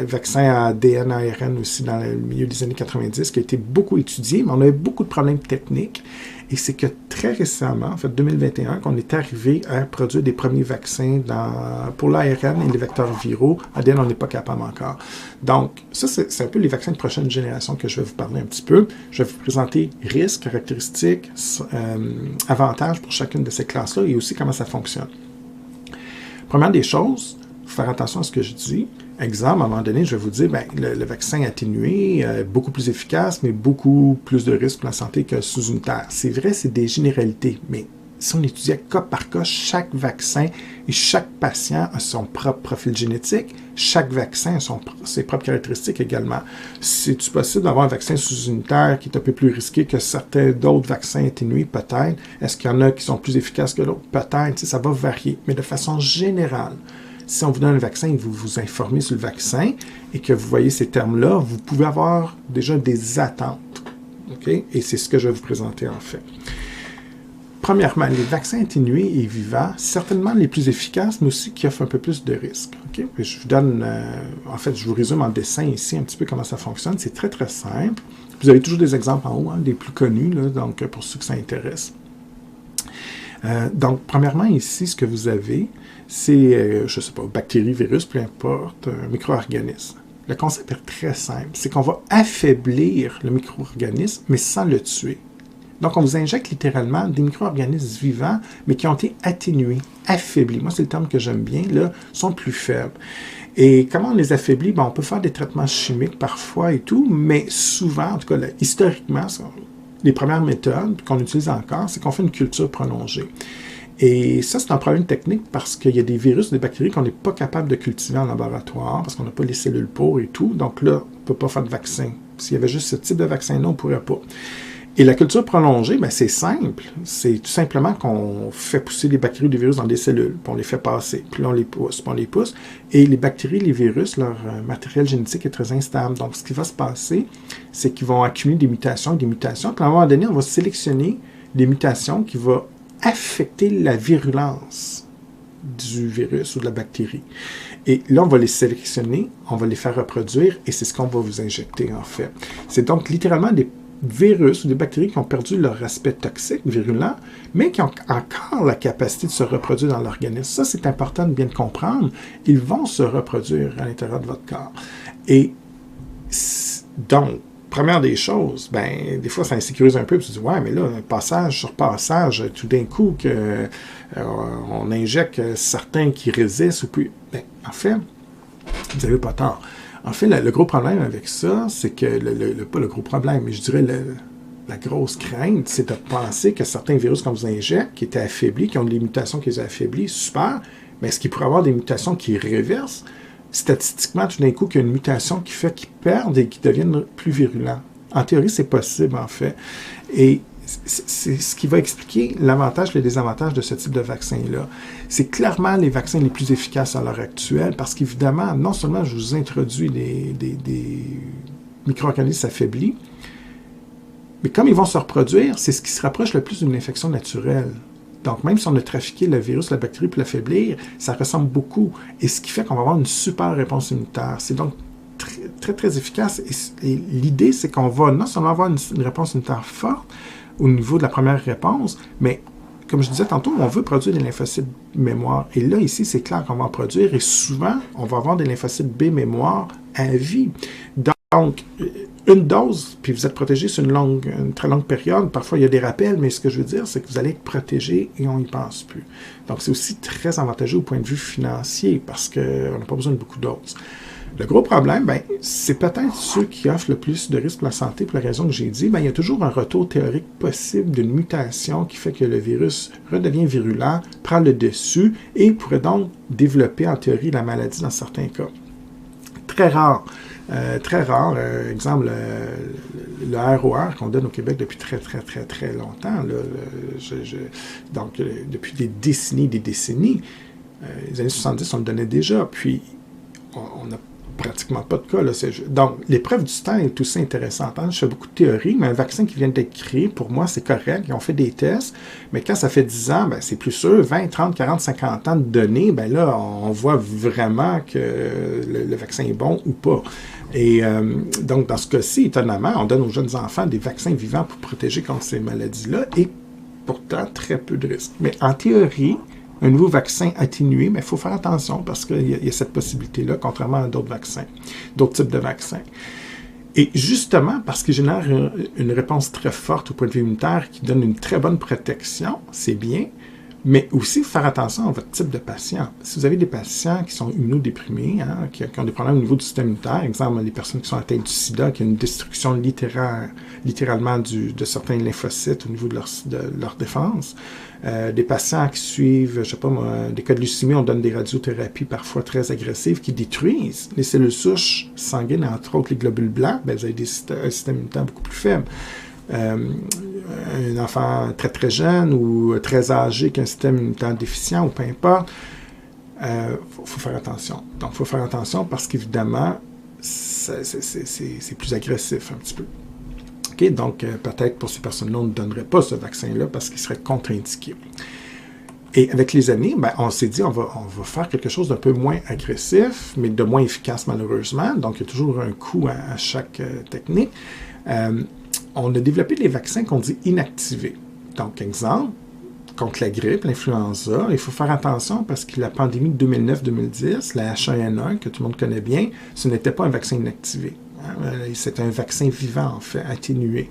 vaccin à ADN, ARN aussi dans le milieu des années 90, qui a été beaucoup étudié, mais on avait beaucoup de problèmes techniques. Et c'est que très récemment, en fait 2021, qu'on est arrivé à produire des premiers vaccins pour l'ARN et les vecteurs viraux. ADN, on n'est pas capable encore. Donc, ça, c'est un peu les vaccins de prochaine génération que je vais vous parler un petit peu. Je vais vous présenter risques, caractéristiques, avantages pour chacune de ces classes-là et aussi comment ça fonctionne. Première des choses, il faut faire attention à ce que je dis. Exemple, à un moment donné, je vais vous dire, ben, le vaccin atténué, beaucoup plus efficace, mais beaucoup plus de risques pour la santé que sous-unitaire. C'est vrai, c'est des généralités, mais si on étudiait cas par cas, chaque vaccin et chaque patient a son propre profil génétique, chaque vaccin a ses propres caractéristiques également. C'est-tu possible d'avoir un vaccin sous-unitaire qui est un peu plus risqué que certains d'autres vaccins atténués? Peut-être. Est-ce qu'il y en a qui sont plus efficaces que d'autres? Peut-être. Ça va varier, mais de façon générale. Si on vous donne un vaccin et que vous vous informez sur le vaccin et que vous voyez ces termes-là, vous pouvez avoir déjà des attentes. Okay? Et c'est ce que je vais vous présenter en fait. Premièrement, les vaccins atténués et vivants, certainement les plus efficaces, mais aussi qui offrent un peu plus de risques. Okay? Je vous donne, en fait, je vous résume en dessin ici un petit peu comment ça fonctionne. C'est très, très simple. Vous avez toujours des exemples en haut, des plus connus, là, donc pour ceux que ça intéresse. Donc, premièrement, ici, ce que vous avez, c'est, je ne sais pas, bactéries, virus, peu importe, un micro-organisme. Le concept est très simple. C'est qu'on va affaiblir le micro-organisme, mais sans le tuer. Donc, on vous injecte littéralement des micro-organismes vivants, mais qui ont été atténués, affaiblis. Moi, c'est le terme que j'aime bien, là, sont plus faibles. Et comment on les affaiblit? Bon, on peut faire des traitements chimiques parfois et tout, mais souvent, en tout cas, là, historiquement, les premières méthodes qu'on utilise encore, c'est qu'on fait une culture prolongée. Et ça, c'est un problème technique parce qu'il y a des virus, des bactéries qu'on n'est pas capable de cultiver en laboratoire parce qu'on n'a pas les cellules pour et tout. Donc là, on ne peut pas faire de vaccin. S'il y avait juste ce type de vaccin-là, on ne pourrait pas. Et la culture prolongée, ben, c'est simple. C'est tout simplement qu'on fait pousser des bactéries ou des virus dans des cellules, puis on les fait passer, puis là, on les pousse, puis on les pousse. Et les bactéries, les virus, leur matériel génétique est très instable. Donc, ce qui va se passer, c'est qu'ils vont accumuler des mutations, puis à un moment donné, on va sélectionner des mutations qui vont affecter la virulence du virus ou de la bactérie. Et là, on va les sélectionner, on va les faire reproduire, et c'est ce qu'on va vous injecter, en fait. C'est donc littéralement des virus ou des bactéries qui ont perdu leur aspect toxique, virulent, mais qui ont encore la capacité de se reproduire dans l'organisme. Ça, c'est important de bien le comprendre. Ils vont se reproduire à l'intérieur de votre corps. Et donc, première des choses, ben, des fois, ça insécurise un peu, puis tu dis, ouais, mais là, passage sur passage, tout d'un coup, on injecte certains qui résistent, ou puis, ben, en fait, vous n'avez pas tort. En fait, le gros problème avec ça, c'est que, pas le gros problème, mais je dirais la grosse crainte, c'est de penser que certains virus qu'on vous injecte, qui étaient affaiblis, qui ont des mutations qui les ont affaiblis, super, mais est-ce qu'il pourrait avoir des mutations qui réversent? Statistiquement, tout d'un coup, qu'il y a une mutation qui fait qu'ils perdent et qu'ils deviennent plus virulents. En théorie, c'est possible, en fait. Et c'est ce qui va expliquer l'avantage et les désavantages de ce type de vaccin-là. C'est clairement les vaccins les plus efficaces à l'heure actuelle parce qu'évidemment, non seulement je vous introduis des micro-organismes affaiblis, mais comme ils vont se reproduire, c'est ce qui se rapproche le plus d'une infection naturelle. Donc, même si on a trafiqué le virus, la bactérie pour l'affaiblir, ça ressemble beaucoup. Et ce qui fait qu'on va avoir une super réponse immunitaire. C'est donc très, très, très efficace. Et l'idée, c'est qu'on va non seulement avoir une réponse immunitaire forte au niveau de la première réponse, mais comme je disais tantôt, on veut produire des lymphocytes mémoire. Et là, ici, c'est clair qu'on va en produire. Et souvent, on va avoir des lymphocytes B mémoire à vie. Donc, Donc, une dose, puis vous êtes protégé sur une très longue période. Parfois, il y a des rappels, mais ce que je veux dire, c'est que vous allez être protégé et on n'y pense plus. Donc, c'est aussi très avantageux au point de vue financier parce qu'on n'a pas besoin de beaucoup de doses. Le gros problème, ben, c'est peut-être ceux qui offrent le plus de risques pour la santé, pour la raison que j'ai dit. Ben, il y a toujours un retour théorique possible d'une mutation qui fait que le virus redevient virulent, prend le dessus et pourrait donc développer en théorie la maladie dans certains cas. Très rare. Exemple, le ROR qu'on donne au Québec depuis très longtemps. Là, donc, depuis des décennies. Les années 70, on le donnait déjà. Puis, on n'a pratiquement pas de cas. Là. Donc, l'épreuve du temps est aussi intéressante. Hein? Je fais beaucoup de théories, mais un vaccin qui vient d'être créé, pour moi, c'est correct. Ils ont fait des tests, mais quand ça fait 10 ans, ben, c'est plus sûr. 20, 30, 40, 50 ans de données, ben là, on voit vraiment que le vaccin est bon ou pas. Et donc, dans ce cas-ci, étonnamment, on donne aux jeunes enfants des vaccins vivants pour protéger contre ces maladies-là et pourtant très peu de risques. Mais en théorie, un nouveau vaccin atténué, mais il faut faire attention parce qu'il y a cette possibilité-là, contrairement à d'autres vaccins, d'autres types de vaccins. Et justement, parce qu'il génère une réponse très forte au point de vue immunitaire qui donne une très bonne protection, c'est bien, mais aussi faire attention à votre type de patient. Si vous avez des patients qui sont immunodéprimés, hein, qui ont des problèmes au niveau du système immunitaire, exemple les personnes qui sont atteintes du sida, qui ont une destruction littéralement de certains lymphocytes au niveau de leur défense, des patients qui suivent, je sais pas moi, des cas de leucémie, on donne des radiothérapies parfois très agressives qui détruisent les cellules souches sanguines, entre autres les globules blancs, ben, vous avez un système immunitaire beaucoup plus faible. Un enfant très jeune ou très âgé qui a un système immunitaire déficient ou peu importe, faut faire attention. Donc, il faut faire attention parce qu'évidemment, c'est plus agressif un petit peu. Okay? Donc, peut-être pour ces personnes-là, on ne donnerait pas ce vaccin-là parce qu'il serait contre-indiqué. Et avec les années, ben, on s'est dit on va faire quelque chose d'un peu moins agressif, mais de moins efficace malheureusement. Donc, il y a toujours un coût à chaque technique. On a développé des vaccins qu'on dit inactivés. Donc, exemple, contre la grippe, l'influenza, il faut faire attention parce que la pandémie de 2009-2010, la H1N1, que tout le monde connaît bien, ce n'était pas un vaccin inactivé. C'est un vaccin vivant, en fait, atténué.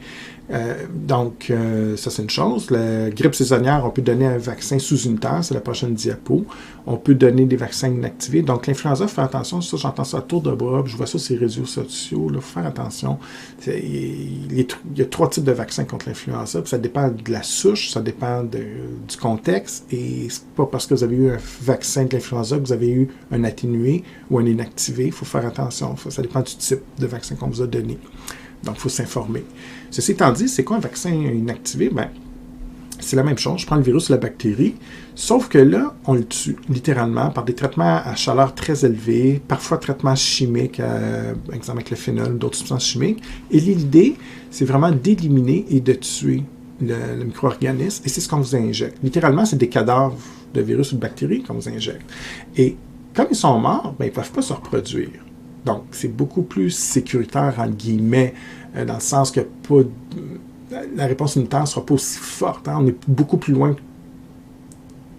Donc, ça, c'est une chose. La grippe saisonnière, on peut donner un vaccin sous-unitaire, c'est la prochaine diapo. On peut donner des vaccins inactivés. Donc, l'influenza, il faut faire attention. Ça, j'entends ça à tour de bras, je vois ça sur les réseaux sociaux. Il faut faire attention. Il y a 3 types de vaccins contre l'influenza. Ça dépend de la souche, ça dépend du contexte. Et c'est pas parce que vous avez eu un vaccin de l'influenza que vous avez eu un atténué ou un inactivé. Il faut faire attention. Ça dépend du type de vaccin qu'on vous a donné. Donc, il faut s'informer. Ceci étant dit, c'est quoi un vaccin inactivé? Ben, c'est la même chose. Je prends le virus ou la bactérie, sauf que là, on le tue, littéralement, par des traitements à chaleur très élevée, parfois traitements chimiques, par exemple avec le phénol ou d'autres substances chimiques. Et l'idée, c'est vraiment d'éliminer et de tuer le micro-organisme, et c'est ce qu'on vous injecte. Littéralement, c'est des cadavres de virus ou de bactéries qu'on vous injecte. Et comme ils sont morts, ben, ils ne peuvent pas se reproduire. Donc, c'est beaucoup plus sécuritaire, entre guillemets, dans le sens que la réponse immunitaire ne sera pas aussi forte. Hein? On est beaucoup plus loin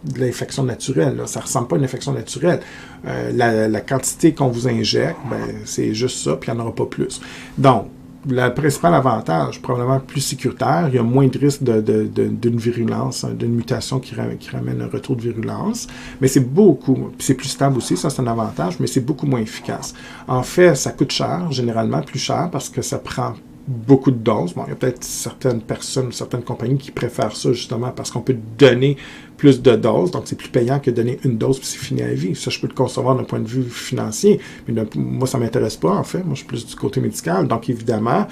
de l'infection naturelle. Là. Ça ne ressemble pas à une infection naturelle. La quantité qu'on vous injecte, ben, c'est juste ça, puis il n'y en aura pas plus. Donc, le principal avantage, probablement plus sécuritaire, il y a moins de risque d'une virulence, d'une mutation qui ramène un retour de virulence, mais c'est plus stable aussi, ça c'est un avantage, mais c'est beaucoup moins efficace. En fait, ça coûte cher, généralement plus cher, parce que ça prend beaucoup de doses. Bon, il y a peut-être certaines personnes, certaines compagnies qui préfèrent ça justement parce qu'on peut donner plus de doses, donc c'est plus payant que donner une dose puis c'est fini à la vie. Ça, je peux le concevoir d'un point de vue financier, mais moi, ça ne m'intéresse pas en fait. Moi, je suis plus du côté médical, donc évidemment,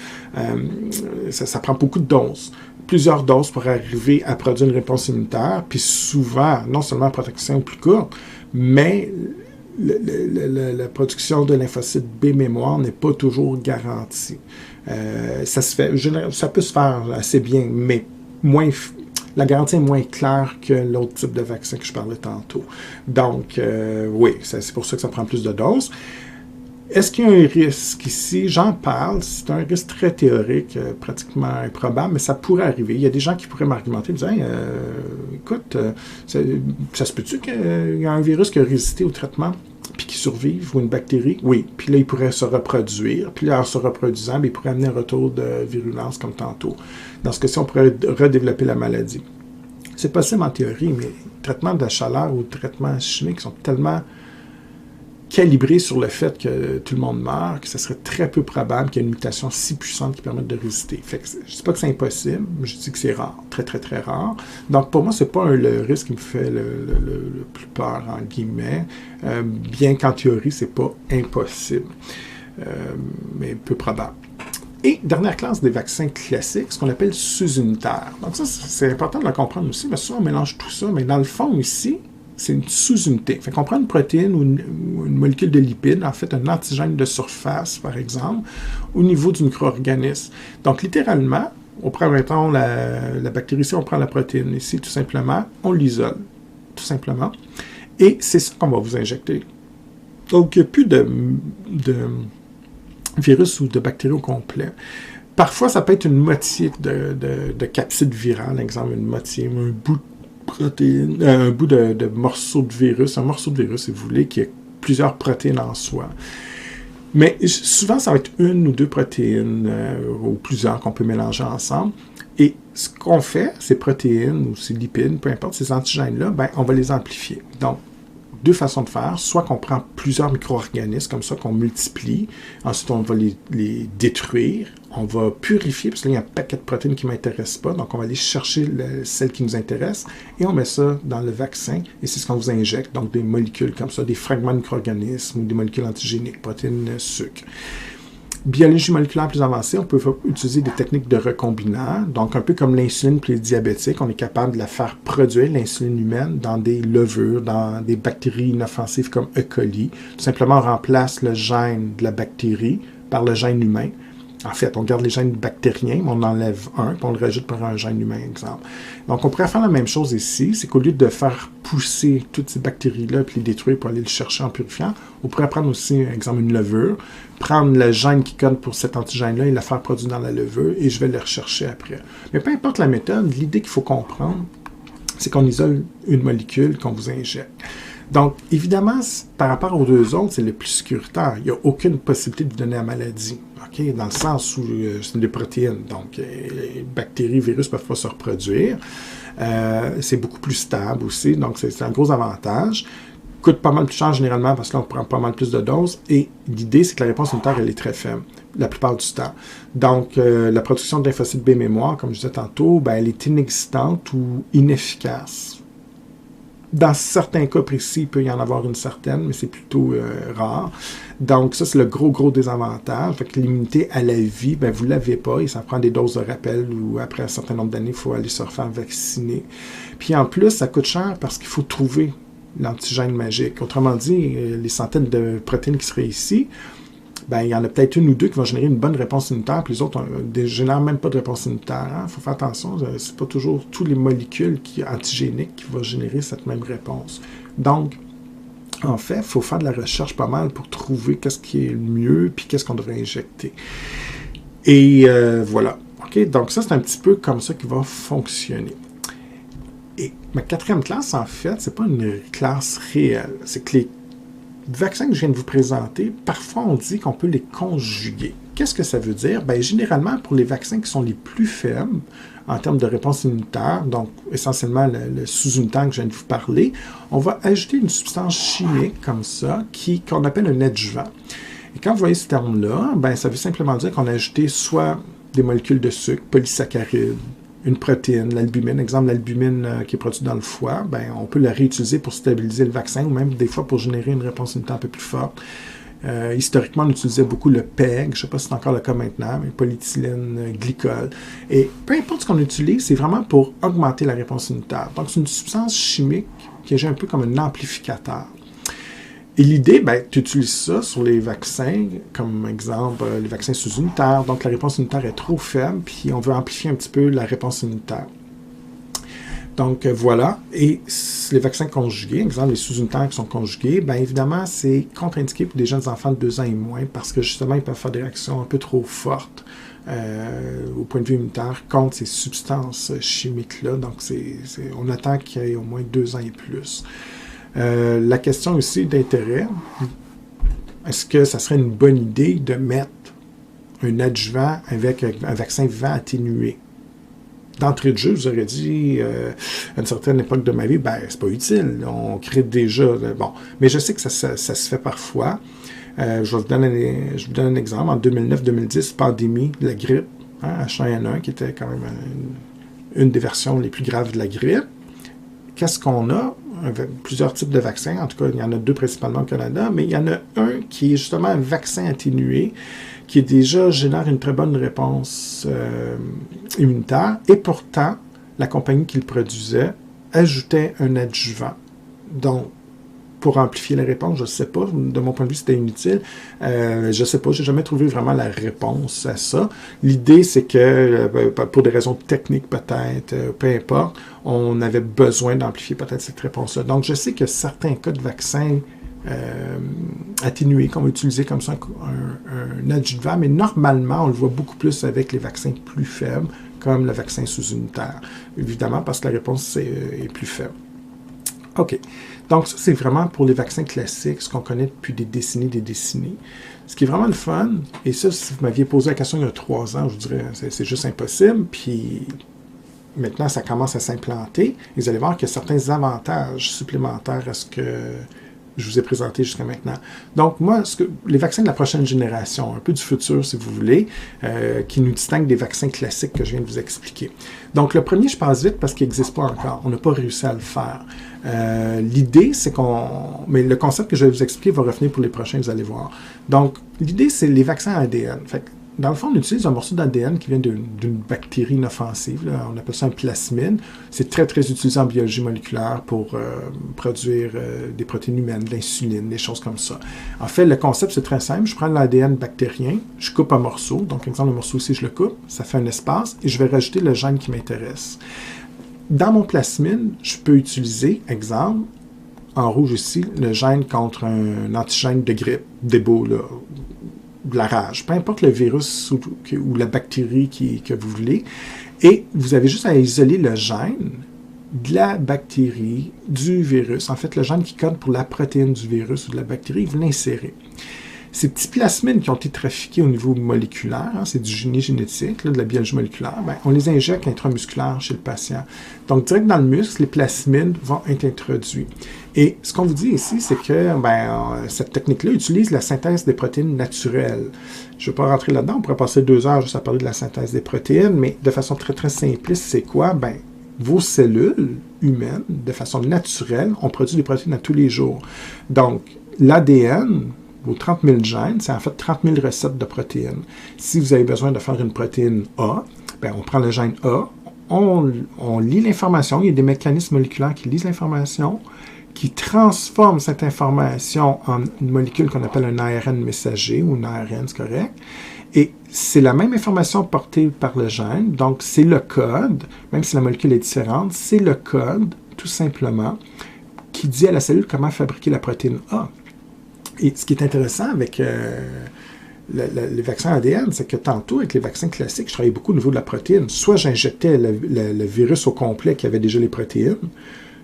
ça prend beaucoup de doses. Plusieurs doses pour arriver à produire une réponse immunitaire, puis souvent, non seulement la protection plus courte, mais la production de lymphocytes B mémoire n'est pas toujours garantie. Ça peut se faire assez bien, mais la garantie est moins claire que l'autre type de vaccin que je parlais tantôt. Donc, oui, c'est pour ça que ça prend plus de doses. Est-ce qu'il y a un risque ici? J'en parle, c'est un risque très théorique, pratiquement improbable, mais ça pourrait arriver. Il y a des gens qui pourraient m'argumenter, me dire hey, écoute, ça se peut-tu qu'il y a un virus qui a résisté au traitement? puis qui survivent, ou une bactérie, oui. Puis là, ils pourraient se reproduire. Puis là, en se reproduisant, ils pourraient amener un retour de virulence comme tantôt. Dans ce cas-ci, on pourrait redévelopper la maladie. C'est possible en théorie, mais les traitements de la chaleur ou traitements chimiques sont tellement calibrés sur le fait que tout le monde meurt, que ce serait très peu probable qu'il y ait une mutation si puissante qui permette de résister. Fait que je ne dis pas que c'est impossible, mais je dis que c'est rare, très très très rare. Donc pour moi, c'est pas le risque qui me fait le plus peur, en guillemets, bien qu'en théorie, c'est pas impossible, mais peu probable. Et dernière classe des vaccins classiques, ce qu'on appelle sous-unitaires. Donc ça, c'est important de le comprendre aussi, parce que souvent on mélange tout ça, mais dans le fond ici, c'est une sous-unité. Fait qu'on prend une protéine ou une molécule de lipide, en fait un antigène de surface, par exemple, au niveau du micro-organisme. Donc littéralement, on prend maintenant la bactérie ici, on prend la protéine ici, tout simplement, on l'isole, tout simplement. Et c'est ça qu'on va vous injecter. Donc il n'y a plus de virus ou de bactéries au complet. Parfois, ça peut être une moitié de capside virale, exemple une moitié, un bout de protéines, un bout de morceau de virus, un morceau de virus, si vous voulez, qui a plusieurs protéines en soi. Mais souvent, ça va être une ou deux protéines, ou plusieurs qu'on peut mélanger ensemble. Et ce qu'on fait, ces protéines ou ces lipides, peu importe, ces antigènes-là, ben, on va les amplifier. Donc, deux façons de faire, soit qu'on prend plusieurs micro-organismes, comme ça, qu'on multiplie, ensuite on va les détruire, on va purifier, parce qu'il y a un paquet de protéines qui ne m'intéressent pas, donc on va aller chercher celles qui nous intéressent, et on met ça dans le vaccin, et c'est ce qu'on vous injecte, donc des molécules comme ça, des fragments de micro-organismes, ou des molécules antigéniques, protéines, sucre. Biologie moléculaire plus avancée, on peut utiliser des techniques de recombinant, donc un peu comme l'insuline pour les diabétiques, on est capable de la faire produire, l'insuline humaine, dans des levures, dans des bactéries inoffensives comme E. coli. Tout simplement, on remplace le gène de la bactérie par le gène humain. En fait, on garde les gènes bactériens, mais on enlève un, puis on le rajoute par un gène humain, exemple. Donc, on pourrait faire la même chose ici, c'est qu'au lieu de faire pousser toutes ces bactéries-là, puis les détruire pour aller le chercher en purifiant, on pourrait prendre aussi, exemple, une levure, prendre le gène qui code pour cet antigène-là et la faire produire dans la levure, et je vais le rechercher après. Mais peu importe la méthode, l'idée qu'il faut comprendre, c'est qu'on isole une molécule qu'on vous injecte. Donc, évidemment, par rapport aux deux autres, c'est le plus sécuritaire. Il n'y a aucune possibilité de vous donner la maladie. Okay? Dans le sens où c'est des protéines. Donc, les bactéries, virus ne peuvent pas se reproduire. C'est beaucoup plus stable aussi. Donc, c'est un gros avantage. Coûte pas mal plus cher généralement parce que là, on prend pas mal plus de doses. Et l'idée, c'est que la réponse immunitaire, elle est très faible la plupart du temps. Donc, la production de lymphocytes B mémoire, comme je disais tantôt, ben, elle est inexistante ou inefficace. Dans certains cas précis, il peut y en avoir une certaine, mais c'est plutôt rare. Donc, ça, c'est le gros désavantage. Fait que l'immunité à la vie, ben, vous ne l'avez pas et ça prend des doses de rappel ou après un certain nombre d'années, il faut aller se refaire vacciner. Puis en plus, ça coûte cher parce qu'il faut trouver l'antigène magique. Autrement dit, les centaines de protéines qui seraient ici, ben, il y en a peut-être une ou deux qui vont générer une bonne réponse immunitaire, puis les autres ne génèrent même pas de réponse immunitaire. Il faut faire attention, c'est pas toujours toutes les molécules antigéniques qui vont générer cette même réponse. Donc, en fait, il faut faire de la recherche pas mal pour trouver qu'est-ce qui est le mieux, puis qu'est-ce qu'on devrait injecter. Et voilà. OK? Donc, ça, c'est un petit peu comme ça qu'il va fonctionner. Et ma quatrième classe, en fait, c'est pas une classe réelle. C'est que les vaccins que je viens de vous présenter, parfois on dit qu'on peut les conjuguer. Qu'est-ce que ça veut dire? Bien, généralement, pour les vaccins qui sont les plus faibles en termes de réponse immunitaire, donc essentiellement le sous-unitaire que je viens de vous parler, on va ajouter une substance chimique comme ça qu'on appelle un adjuvant. Et quand vous voyez ce terme-là, ben, ça veut simplement dire qu'on a ajouté soit des molécules de sucre, polysaccharides, une protéine, l'albumine, exemple l'albumine qui est produite dans le foie, ben, on peut la réutiliser pour stabiliser le vaccin ou même des fois pour générer une réponse immunitaire un peu plus forte. Historiquement, on utilisait beaucoup le PEG, je ne sais pas si c'est encore le cas maintenant, mais polyéthylène glycol. Et peu importe ce qu'on utilise, c'est vraiment pour augmenter la réponse immunitaire. Donc, c'est une substance chimique qui agit un peu comme un amplificateur. Et l'idée, ben, tu utilises ça sur les vaccins, comme exemple les vaccins sous-unitaires. Donc, la réponse immunitaire est trop faible, puis on veut amplifier un petit peu la réponse immunitaire. Donc, voilà. Et les vaccins conjugués, exemple les sous-unitaires qui sont conjugués, bien évidemment, c'est contre-indiqué pour des jeunes enfants de 2 ans et moins, parce que justement, ils peuvent faire des réactions un peu trop fortes au point de vue immunitaire contre ces substances chimiques-là. Donc, on attend qu'il y ait au moins 2 ans et plus. La question aussi d'intérêt, est-ce que ça serait une bonne idée de mettre un adjuvant avec un vaccin vivant atténué? D'entrée de jeu, je vous aurais dit, à une certaine époque de ma vie, c'est pas utile. On crée déjà. Bon. Mais je sais que ça se fait parfois. Je vous donne un exemple. En 2009-2010, pandémie de la grippe, H1N1, qui était quand même une des versions les plus graves de la grippe. Qu'est-ce qu'on a? Plusieurs types de vaccins. En tout cas, il y en a 2 principalement au Canada, mais il y en a un qui est justement un vaccin atténué, qui déjà génère une très bonne réponse immunitaire. Et pourtant, la compagnie qui le produisait ajoutait un adjuvant. Donc, pour amplifier la réponse, je ne sais pas. De mon point de vue, c'était inutile. Je ne sais pas. Je n'ai jamais trouvé vraiment la réponse à ça. L'idée, c'est que, pour des raisons techniques peut-être, peu importe, on avait besoin d'amplifier peut-être cette réponse-là. Donc, je sais que certains cas de vaccins atténués qu'on va utiliser comme ça un adjuvant, mais normalement, on le voit beaucoup plus avec les vaccins plus faibles, comme le vaccin sous-unitaire. Évidemment, parce que la réponse est plus faible. OK. Donc, ça, c'est vraiment pour les vaccins classiques, ce qu'on connaît depuis des décennies. Ce qui est vraiment le fun, et ça, si vous m'aviez posé la question il y a 3 ans, je vous dirais, c'est juste impossible, puis maintenant, ça commence à s'implanter, et vous allez voir qu'il y a certains avantages supplémentaires à ce que je vous ai présenté jusqu'à maintenant. Donc, moi, les vaccins de la prochaine génération, un peu du futur, si vous voulez, qui nous distinguent des vaccins classiques que je viens de vous expliquer. Donc, le premier, je passe vite parce qu'il n'existe pas encore. On n'a pas réussi à le faire. L'idée, c'est mais le concept que je vais vous expliquer va revenir pour les prochains, vous allez voir. Donc, l'idée, c'est les vaccins ADN. Fait que, dans le fond, on utilise un morceau d'ADN qui vient d'une bactérie inoffensive. Là. On appelle ça un plasmide. C'est très, très utilisé en biologie moléculaire pour produire des protéines humaines, de l'insuline, des choses comme ça. En fait, le concept, c'est très simple. Je prends l'ADN bactérien, je coupe un morceau. Donc, par exemple, le morceau ici, je le coupe. Ça fait un espace et je vais rajouter le gène qui m'intéresse. Dans mon plasmide, je peux utiliser, exemple, en rouge ici, le gène contre un antigène de grippe, d'Ebo, là, de la rage, peu importe le virus ou la bactérie que vous voulez. Et vous avez juste à isoler le gène de la bactérie, du virus. En fait, le gène qui code pour la protéine du virus ou de la bactérie, vous l'insérez. Ces petits plasmides qui ont été trafiqués au niveau moléculaire, c'est du génie génétique, là, de la biologie moléculaire, on les injecte intramusculaire chez le patient. Donc, direct dans le muscle, les plasmides vont être introduits. Et ce qu'on vous dit ici, c'est que cette technique-là utilise la synthèse des protéines naturelles. Je ne vais pas rentrer là-dedans, on pourrait passer 2 heures juste à parler de la synthèse des protéines, mais de façon très, très simpliste, c'est quoi? Vos cellules humaines, de façon naturelle, on produit des protéines à tous les jours. Donc, l'ADN, vos 30 000 gènes, c'est en fait 30 000 recettes de protéines. Si vous avez besoin de faire une protéine A, on prend le gène A, on lit l'information, il y a des mécanismes moléculaires qui lisent l'information, qui transforment cette information en une molécule qu'on appelle un ARN messager, ou un ARN, c'est correct. Et c'est la même information portée par le gène, donc c'est le code, même si la molécule est différente, c'est le code, tout simplement, qui dit à la cellule comment fabriquer la protéine A. Et ce qui est intéressant avec les vaccins ADN, c'est que tantôt, avec les vaccins classiques, je travaillais beaucoup au niveau de la protéine. Soit j'injectais le virus au complet qui avait déjà les protéines,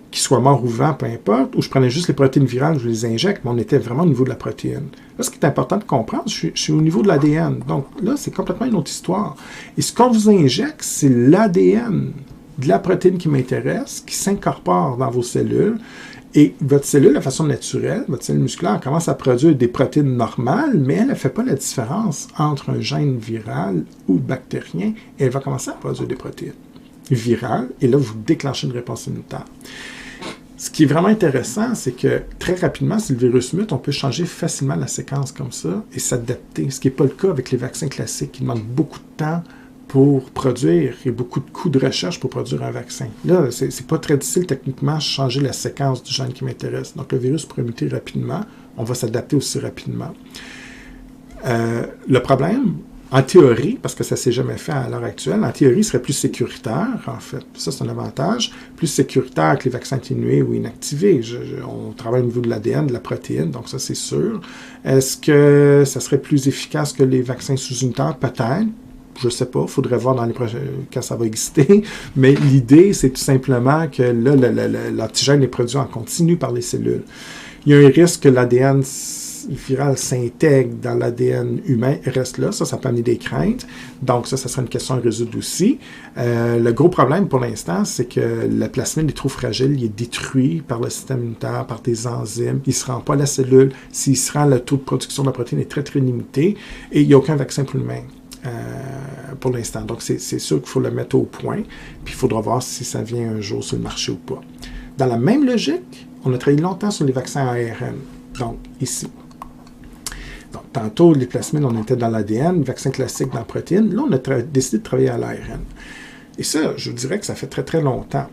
qu'il soit mort ou vivant, peu importe, ou je prenais juste les protéines virales, je les injecte, mais on était vraiment au niveau de la protéine. Là, ce qui est important de comprendre, je suis au niveau de l'ADN. Donc là, c'est complètement une autre histoire. Et ce qu'on vous injecte, c'est l'ADN de la protéine qui m'intéresse, qui s'incorpore dans vos cellules. Et votre cellule, de façon naturelle, votre cellule musculaire commence à produire des protéines normales, mais elle ne fait pas la différence entre un gène viral ou bactérien, et elle va commencer à produire des protéines virales, et là, vous déclenchez une réponse immunitaire. Ce qui est vraiment intéressant, c'est que très rapidement, si le virus mute, on peut changer facilement la séquence comme ça et s'adapter, ce qui n'est pas le cas avec les vaccins classiques, qui demandent beaucoup de temps pour produire et beaucoup de coûts de recherche pour produire un vaccin. Là, c'est pas très difficile techniquement de changer la séquence du gène qui m'intéresse. Donc, le virus pourrait muter rapidement. On va s'adapter aussi rapidement. Le problème, en théorie, parce que ça ne s'est jamais fait à l'heure actuelle, en théorie, il serait plus sécuritaire, en fait. Ça, c'est un avantage. Plus sécuritaire que les vaccins atténués ou inactivés. On travaille au niveau de l'ADN, de la protéine, donc ça, c'est sûr. Est-ce que ça serait plus efficace que les vaccins sous-unitaires? Peut-être. Je ne sais pas, il faudrait voir dans les prochains quand ça va exister, mais l'idée, c'est tout simplement que là, l'antigène est produit en continu par les cellules. Il y a un risque que l'ADN viral s'intègre dans l'ADN humain et reste là. Ça peut amener des craintes. Donc ça sera une question à résoudre aussi. Le gros problème pour l'instant, c'est que le plasmide est trop fragile. Il est détruit par le système immunitaire, par des enzymes. Il ne se rend pas à la cellule. S'il se rend, le taux de production de la protéine est très, très limité. Et il n'y a aucun vaccin pour l'humain pour l'instant. Donc c'est sûr qu'il faut le mettre au point. Puis il faudra voir si ça vient un jour sur le marché ou pas. Dans la même logique, on a travaillé longtemps sur les vaccins ARN. Donc ici. Donc, tantôt, les plasmides, on était dans l'ADN, le vaccin classique dans la protéine. Là, on a décidé de travailler à l'ARN. Et ça, je vous dirais que ça fait très, très longtemps.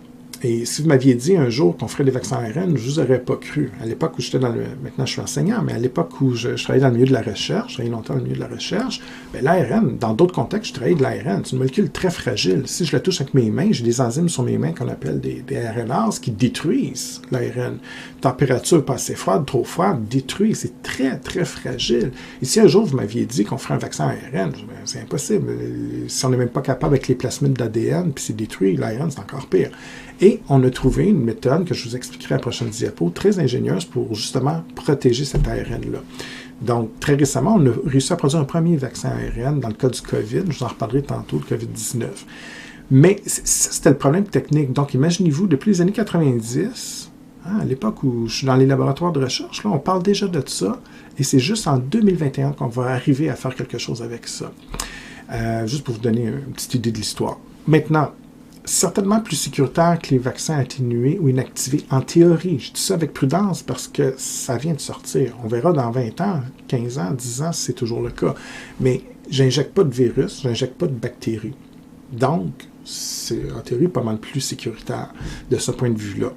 Et si vous m'aviez dit un jour qu'on ferait des vaccins ARN, je ne vous aurais pas cru. À l'époque où j'étais maintenant, je suis enseignant, mais à l'époque où je travaillais dans le milieu de la recherche, je travaillais longtemps dans le milieu de la recherche, bien, l'ARN, dans d'autres contextes, je travaillais de l'ARN. C'est une molécule très fragile. Si je la touche avec mes mains, j'ai des enzymes sur mes mains qu'on appelle des RNAs qui détruisent l'ARN. Température pas assez froide, trop froide, détruit. C'est très, très fragile. Et si un jour, vous m'aviez dit qu'on ferait un vaccin ARN, c'est impossible. Si on n'est même pas capable avec les plasmides d'ADN, puis c'est détruit, l'ARN, c'est encore pire. Et on a trouvé une méthode que je vous expliquerai à la prochaine diapo, très ingénieuse pour justement protéger cet ARN-là. Donc, très récemment, on a réussi à produire un premier vaccin ARN dans le cas du COVID. Je vous en reparlerai tantôt, le COVID-19. Mais c'était le problème technique. Donc, imaginez-vous, depuis les années 90, à l'époque où je suis dans les laboratoires de recherche, là, on parle déjà de ça. Et c'est juste en 2021 qu'on va arriver à faire quelque chose avec ça. Juste pour vous donner une petite idée de l'histoire. Maintenant, certainement plus sécuritaire que les vaccins atténués ou inactivés, en théorie. Je dis ça avec prudence parce que ça vient de sortir. On verra dans 20 ans, 15 ans, 10 ans si c'est toujours le cas. Mais j'injecte pas de virus, j'injecte pas de bactéries. Donc, c'est en théorie pas mal plus sécuritaire de ce point de vue-là.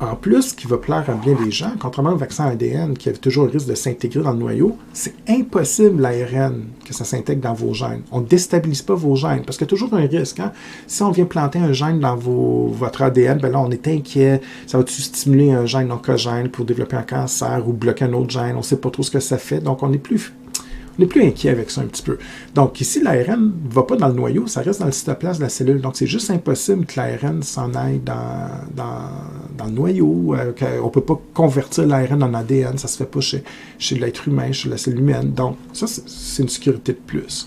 En plus, ce qui va plaire à bien des gens, contrairement au vaccin ADN qui avait toujours le risque de s'intégrer dans le noyau, c'est impossible l'ARN que ça s'intègre dans vos gènes. On ne déstabilise pas vos gènes parce qu'il y a toujours un risque. Hein? Si on vient planter un gène dans votre ADN, ben là, on est inquiet. Ça va-tu stimuler un gène oncogène pour développer un cancer ou bloquer un autre gène? On ne sait pas trop ce que ça fait. Donc, on est plus inquiet avec ça un petit peu. Donc, ici, l'ARN ne va pas dans le noyau, ça reste dans le cytoplasme de la cellule. Donc, c'est juste impossible que l'ARN s'en aille dans le noyau. On ne peut pas convertir l'ARN en ADN. Ça ne se fait pas chez l'être humain, chez la cellule humaine. Donc, ça, c'est une sécurité de plus.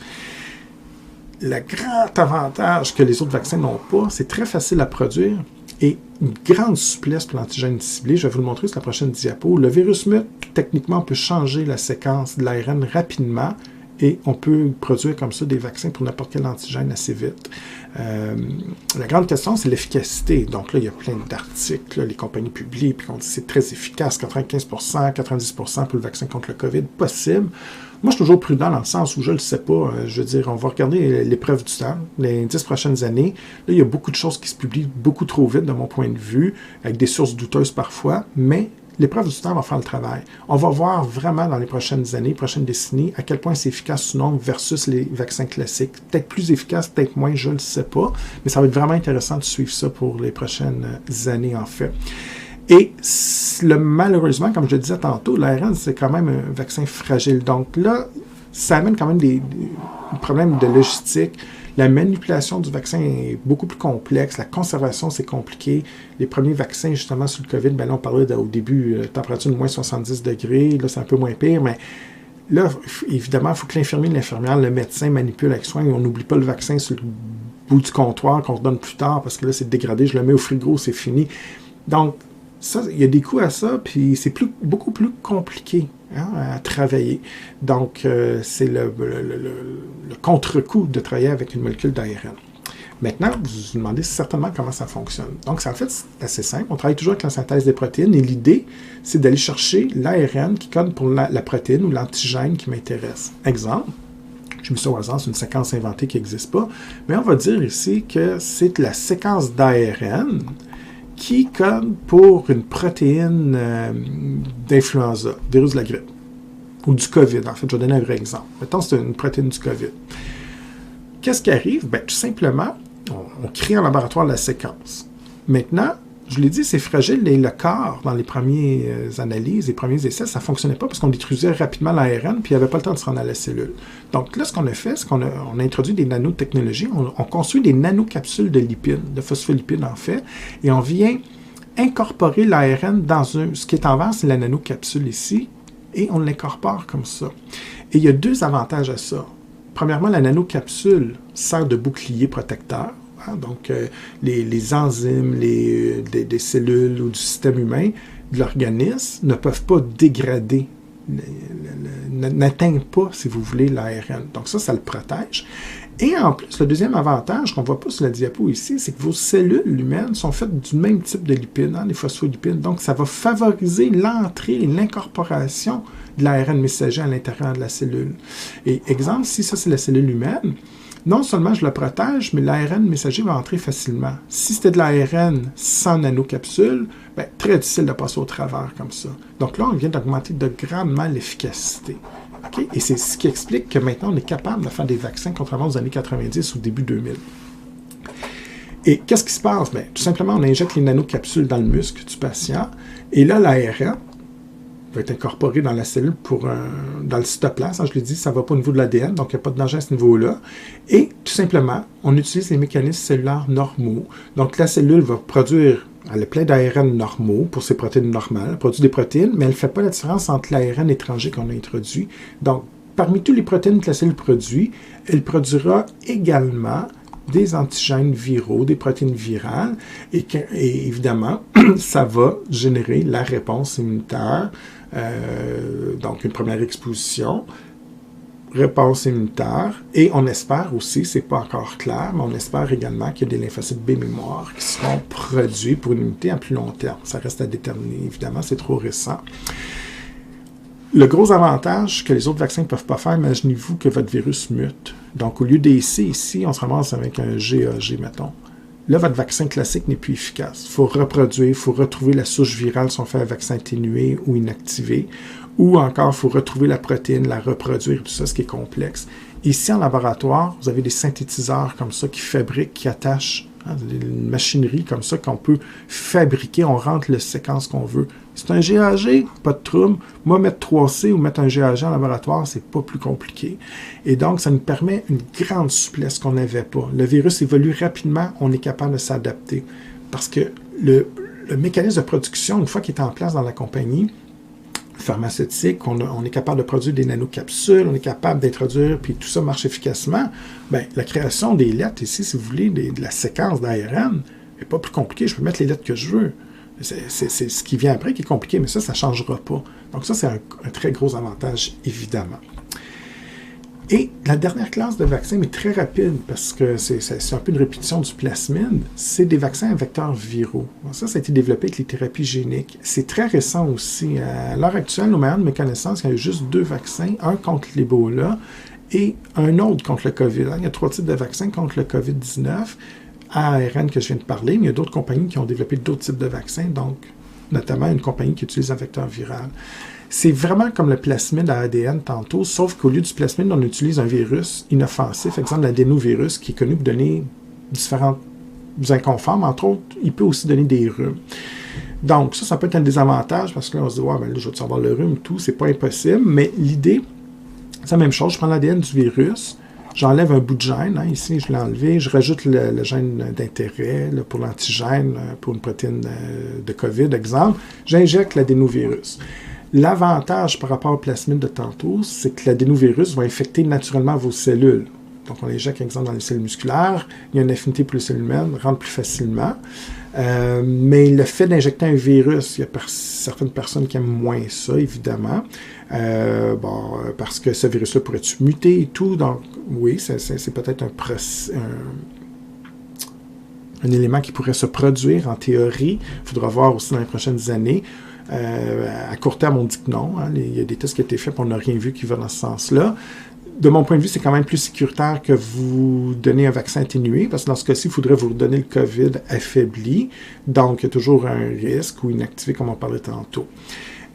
Le grand avantage que les autres vaccins n'ont pas, c'est très facile à produire et une grande souplesse pour l'antigène ciblé. Je vais vous le montrer sur la prochaine diapo. Le virus MUT, techniquement, peut changer la séquence de l'ARN rapidement et on peut produire comme ça des vaccins pour n'importe quel antigène assez vite. La grande question, c'est l'efficacité. Donc là, il y a plein d'articles, les compagnies publient, puis on dit que c'est très efficace, 95%, 90% pour le vaccin contre le COVID, possible. Moi, je suis toujours prudent dans le sens où je ne le sais pas. Je veux dire, on va regarder l'épreuve du temps, les 10 prochaines années. Là, il y a beaucoup de choses qui se publient beaucoup trop vite, de mon point de vue, avec des sources douteuses parfois, mais l'épreuve du temps va faire le travail. On va voir vraiment dans les prochaines années, prochaines décennies, à quel point c'est efficace ou non versus les vaccins classiques. Peut-être plus efficace, peut-être moins, je ne le sais pas, mais ça va être vraiment intéressant de suivre ça pour les prochaines années, en fait. Et malheureusement, comme je le disais tantôt, l'ARN, c'est quand même un vaccin fragile. Donc là, ça amène quand même des problèmes de logistique. La manipulation du vaccin est beaucoup plus complexe. La conservation, c'est compliqué. Les premiers vaccins, justement, sur le COVID, ben là, on parlait au début de température de moins 70 degrés. Là, c'est un peu moins pire, mais là, évidemment, il faut que l'infirmier, l'infirmière, le médecin manipule avec soin. On n'oublie pas le vaccin sur le bout du comptoir qu'on redonne plus tard parce que là, c'est dégradé. Je le mets au frigo, c'est fini. Donc, ça, il y a des coûts à ça, puis c'est beaucoup plus compliqué à travailler. Donc, c'est le contre-coup de travailler avec une molécule d'ARN. Maintenant, vous vous demandez certainement comment ça fonctionne. Donc, en fait, c'est assez simple. On travaille toujours avec la synthèse des protéines et l'idée, c'est d'aller chercher l'ARN qui code pour la protéine ou l'antigène qui m'intéresse. Exemple, j'ai mis ça au hasard, c'est une séquence inventée qui n'existe pas, mais on va dire ici que c'est la séquence d'ARN qui code pour une protéine d'influenza, virus de la grippe, ou du COVID. En fait, je vais donner un vrai exemple. Mettons, c'est une protéine du COVID. Qu'est-ce qui arrive? Bien, tout simplement, on crée en laboratoire la séquence. Maintenant, je l'ai dit, c'est fragile et le corps, dans les premières analyses, les premiers essais, ça ne fonctionnait pas parce qu'on détruisait rapidement l'ARN puis il n'y avait pas le temps de se rendre à la cellule. Donc là, ce qu'on a fait, c'est qu'on a introduit des nanotechnologies, on construit des nanocapsules de lipides, de phospholipides en fait, et on vient incorporer l'ARN dans ce qui est en vert, c'est la nanocapsule ici, et on l'incorpore comme ça. Et il y a deux avantages à ça. Premièrement, la nanocapsule sert de bouclier protecteur. Donc, les enzymes des cellules ou du système humain de l'organisme ne peuvent pas dégrader, n'atteignent pas, si vous voulez, l'ARN. Donc ça le protège. Et en plus, le deuxième avantage qu'on ne voit pas sur la diapo ici, c'est que vos cellules humaines sont faites du même type de lipides, les phospholipides. Donc, ça va favoriser l'entrée et l'incorporation de l'ARN messager à l'intérieur de la cellule. Et exemple, si ça c'est la cellule humaine, non seulement je la protège, mais l'ARN messager va entrer facilement. Si c'était de l'ARN sans nanocapsule, très difficile de passer au travers comme ça. Donc là, on vient d'augmenter de grandement l'efficacité. Okay? Et c'est ce qui explique que maintenant, on est capable de faire des vaccins, contrairement aux années 90 ou début 2000. Et qu'est-ce qui se passe? Tout simplement, on injecte les nanocapsules dans le muscle du patient, et là, l'ARN va être incorporé dans la cellule dans le cytoplasme. Je l'ai dit, ça ne va pas au niveau de l'ADN, donc il n'y a pas de danger à ce niveau-là. Et tout simplement, on utilise les mécanismes cellulaires normaux. Donc la cellule va produire, elle a plein d'ARN normaux pour ses protéines normales, elle produit des protéines, mais elle ne fait pas la différence entre l'ARN étranger qu'on a introduit. Donc, parmi toutes les protéines que la cellule produit, elle produira également des antigènes viraux, des protéines virales, et évidemment, ça va générer la réponse immunitaire. Donc, une première exposition, réponse immunitaire, et on espère aussi, c'est pas encore clair, mais on espère également qu'il y a des lymphocytes B mémoire qui seront produits pour une immunité à plus long terme. Ça reste à déterminer, évidemment, c'est trop récent. Le gros avantage que les autres vaccins ne peuvent pas faire, imaginez-vous que votre virus mute. Donc, au lieu d'essai ici, on se ramasse avec un GAG, mettons. Là, votre vaccin classique n'est plus efficace. Il faut reproduire, il faut retrouver la souche virale si on fait un vaccin atténué ou inactivé. Ou encore, il faut retrouver la protéine, la reproduire, tout ça, ce qui est complexe. Ici, en laboratoire, vous avez des synthétiseurs comme ça qui fabriquent, qui attachent, une machinerie comme ça qu'on peut fabriquer, on rentre la séquence qu'on veut. C'est un GAG, pas de trouble. Moi, mettre 3C ou mettre un GAG en laboratoire, c'est pas plus compliqué. Et donc, ça nous permet une grande souplesse qu'on n'avait pas. Le virus évolue rapidement, on est capable de s'adapter. Parce que le mécanisme de production, une fois qu'il est en place dans la compagnie pharmaceutique, on est capable de produire des nanocapsules, on est capable d'introduire, puis tout ça marche efficacement, la création des lettres ici, si vous voulez, de la séquence d'ARN, n'est pas plus compliqué, je peux mettre les lettres que je veux. C'est ce qui vient après qui est compliqué, mais ça ne changera pas. Donc ça, c'est un très gros avantage, évidemment. Et la dernière classe de vaccins, mais très rapide, parce que c'est un peu une répétition du plasmide, c'est des vaccins à vecteurs viraux. Ça a été développé avec les thérapies géniques. C'est très récent aussi. À l'heure actuelle, au meilleur de mes connaissances, il y a juste 2 vaccins, un contre l'Ebola et un autre contre le COVID. Il y a 3 types de vaccins contre le COVID-19, ARN que je viens de parler, mais il y a d'autres compagnies qui ont développé d'autres types de vaccins, donc notamment une compagnie qui utilise un vecteur viral. C'est vraiment comme le plasmide à ADN tantôt, sauf qu'au lieu du plasmide, on utilise un virus inoffensif, exemple l'adénovirus, qui est connu pour donner différents inconforts, mais entre autres, il peut aussi donner des rhumes. Donc, ça peut être un désavantage, parce que là, on se dit, ouais, là, je vais savoir le rhume, tout, c'est pas impossible, mais l'idée, c'est la même chose, je prends l'ADN du virus, j'enlève un bout de gène, ici je l'ai enlevé, je rajoute le gène d'intérêt pour l'antigène, pour une protéine de COVID, exemple, j'injecte l'adénovirus. L'avantage par rapport au plasmide de tantôt, c'est que l'adénovirus va infecter naturellement vos cellules. Donc, on l'injecte, par exemple, dans les cellules musculaires, il y a une affinité pour les cellules humaines, rentre plus facilement. Mais le fait d'injecter un virus, il y a certaines personnes qui aiment moins ça, évidemment. Parce que ce virus-là pourrait muter et tout. Donc, oui, c'est peut-être un élément qui pourrait se produire en théorie. Il faudra voir aussi dans les prochaines années. À court terme, on dit que non. Il y a des tests qui ont été faits, on n'a rien vu qui va dans ce sens-là. De mon point de vue, c'est quand même plus sécuritaire que vous donnez un vaccin atténué, parce que dans ce cas-ci, il faudrait vous donner le COVID affaibli. Donc, il y a toujours un risque ou inactivé, comme on parlait tantôt.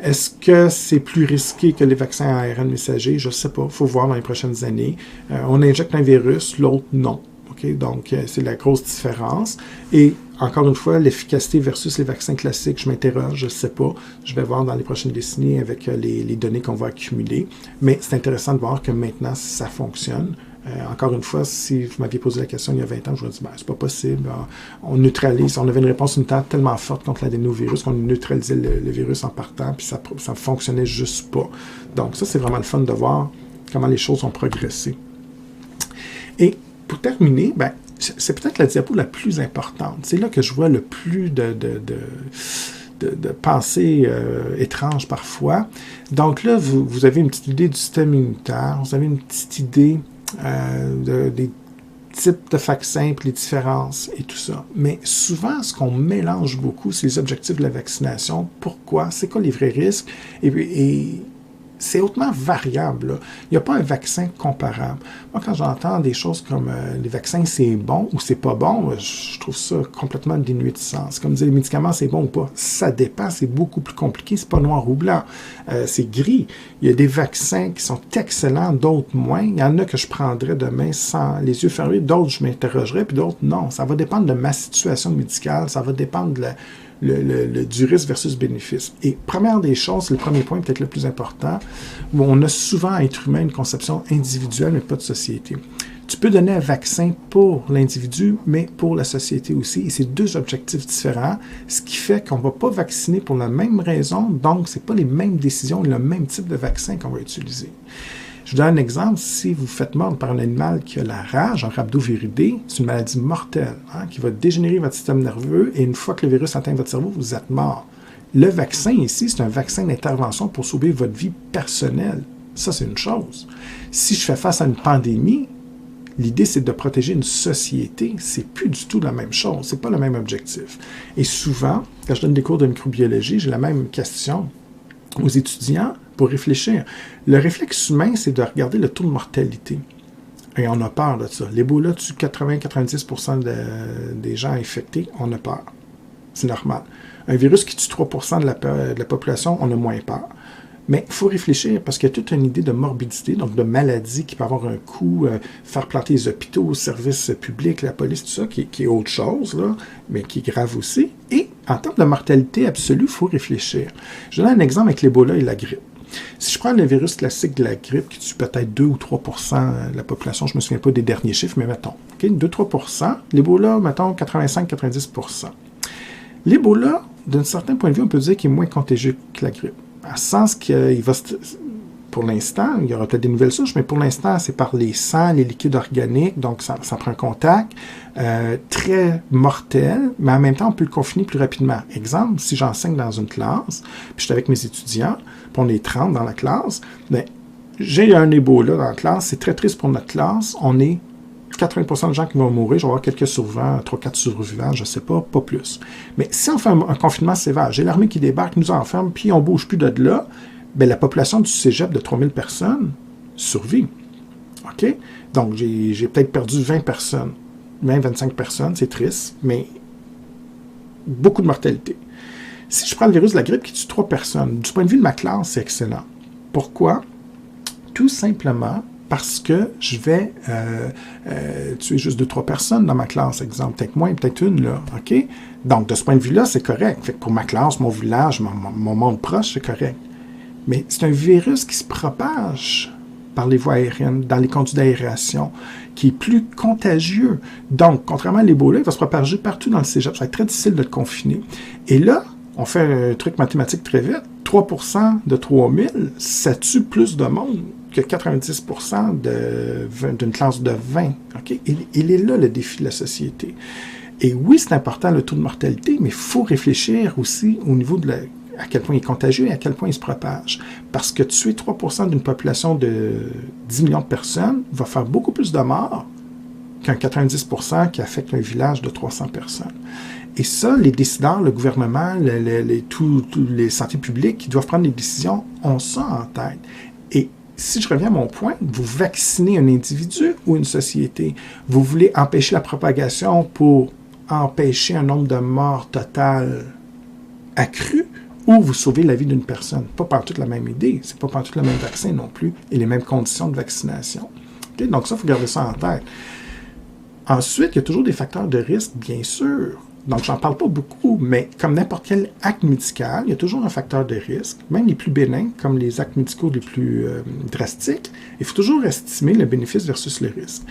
Est-ce que c'est plus risqué que les vaccins à ARN messager? Je ne sais pas. Il faut voir dans les prochaines années. On injecte un virus, l'autre non. Okay? Donc, c'est la grosse différence. Et encore une fois, l'efficacité versus les vaccins classiques, je m'interroge, je ne sais pas. Je vais voir dans les prochaines décennies avec les données qu'on va accumuler. Mais c'est intéressant de voir que maintenant, ça fonctionne. Encore une fois, si vous m'aviez posé la question il y a 20 ans, je vous aurais dit, c'est pas possible. On neutralise, on avait une réponse unitaire tellement forte contre l'adénovirus qu'on neutralisait le virus en partant, puis ça ne fonctionnait juste pas. Donc ça, c'est vraiment le fun de voir comment les choses ont progressé. Et pour terminer, c'est peut-être la diapo la plus importante. C'est là que je vois le plus de pensées étranges parfois. Donc là, vous avez une petite idée du système immunitaire, vous avez une petite idée des types de vaccins, puis les différences et tout ça. Mais souvent, ce qu'on mélange beaucoup, c'est les objectifs de la vaccination. Pourquoi? C'est quoi les vrais risques? Et c'est hautement variable, là. Il n'y a pas un vaccin comparable. Moi, quand j'entends des choses comme les vaccins, c'est bon ou c'est pas bon, je trouve ça complètement dénué de sens. Comme dire, les médicaments, c'est bon ou pas. Ça dépend, c'est beaucoup plus compliqué, c'est pas noir ou blanc. C'est gris. Il y a des vaccins qui sont excellents, d'autres moins. Il y en a que je prendrais demain sans les yeux fermés, d'autres je m'interrogerais, puis d'autres non. Ça va dépendre de ma situation médicale, ça va dépendre de du risque versus bénéfice. Et première des choses, le premier point peut-être le plus important, où on a souvent à être humain une conception individuelle, mais pas de société. Tu peux donner un vaccin pour l'individu, mais pour la société aussi, et c'est deux objectifs différents, ce qui fait qu'on ne va pas vacciner pour la même raison, donc ce n'est pas les mêmes décisions et le même type de vaccin qu'on va utiliser. Je vous donne un exemple. Si vous faites mordre par un animal qui a la rage, un rhabdoviridé, c'est une maladie mortelle qui va dégénérer votre système nerveux et une fois que le virus atteint votre cerveau, vous êtes mort. Le vaccin ici, c'est un vaccin d'intervention pour sauver votre vie personnelle. Ça, c'est une chose. Si je fais face à une pandémie, l'idée, c'est de protéger une société. C'est plus du tout la même chose. C'est pas le même objectif. Et souvent, quand je donne des cours de microbiologie, j'ai la même question aux étudiants pour réfléchir. Le réflexe humain, c'est de regarder le taux de mortalité. Et on a peur de ça. L'Ebola tue 80-90% des gens infectés, on a peur. C'est normal. Un virus qui tue 3% de la population, on a moins peur. Mais il faut réfléchir parce qu'il y a toute une idée de morbidité, donc de maladie qui peut avoir un coût, faire planter les hôpitaux, les services publics, la police, tout ça, qui est autre chose, là, mais qui est grave aussi. Et en termes de mortalité absolue, il faut réfléchir. Je donne un exemple avec l'Ebola et la grippe. Si je prends le virus classique de la grippe qui tue peut-être 2 ou 3% de la population, je ne me souviens pas des derniers chiffres, mais mettons, 2-3%, l'Ebola, mettons 85-90%. L'Ebola, d'un certain point de vue, on peut dire qu'il est moins contagieux que la grippe. À ce sens qu'il va, pour l'instant, il y aura peut-être des nouvelles souches, mais pour l'instant, c'est par les sangs, les liquides organiques, donc ça prend contact, très mortel, mais en même temps, on peut le confiner plus rapidement. Exemple, si j'enseigne dans une classe, puis je suis avec mes étudiants, puis on est 30 dans la classe, bien, j'ai un Ebola dans la classe, c'est très triste pour notre classe, on est 80% de gens qui vont mourir, je vais avoir quelques survivants, 3-4 survivants, je ne sais pas plus. Mais si on fait un confinement sévère, j'ai l'armée qui débarque, nous enferme, puis on ne bouge plus de là, bien, la population du cégep de 3000 personnes survit. OK? Donc, j'ai peut-être perdu 20 personnes, 20-25 personnes, c'est triste, mais beaucoup de mortalité. Si je prends le virus de la grippe qui tue 3 personnes, du point de vue de ma classe, c'est excellent. Pourquoi? Tout simplement parce que je vais tuer juste 2-3 personnes dans ma classe, exemple. Peut-être moins, peut-être une, là. OK? Donc, de ce point de vue-là, c'est correct. Fait que pour ma classe, mon village, mon monde proche, c'est correct. Mais c'est un virus qui se propage par les voies aériennes, dans les conduits d'aération, qui est plus contagieux. Donc, contrairement à l'Ebola, il va se propager partout dans le cégep. Ça va être très difficile de le confiner. Et là, on fait un truc mathématique très vite. 3% de 3000, ça tue plus de monde que 90% d'une classe de 20. Okay? Il est là le défi de la société. Et oui, c'est important le taux de mortalité, mais il faut réfléchir aussi au niveau de à quel point il est contagieux et à quel point il se propage. Parce que tuer 3% d'une population de 10 millions de personnes va faire beaucoup plus de morts qu'un 90% qui affecte un village de 300 personnes. Et ça, les décideurs, le gouvernement, tous les santé publiques qui doivent prendre des décisions ont ça en tête. Et si je reviens à mon point, vous vaccinez un individu ou une société. Vous voulez empêcher la propagation pour empêcher un nombre de morts totales accru ou vous sauvez la vie d'une personne. Pas partout la même idée, c'est pas partout le même vaccin non plus et les mêmes conditions de vaccination. Okay? Donc ça, il faut garder ça en tête. Ensuite, il y a toujours des facteurs de risque, bien sûr. Donc, j'en parle pas beaucoup, mais comme n'importe quel acte médical, il y a toujours un facteur de risque, même les plus bénins, comme les actes médicaux les plus drastiques. Il faut toujours estimer le bénéfice versus le risque.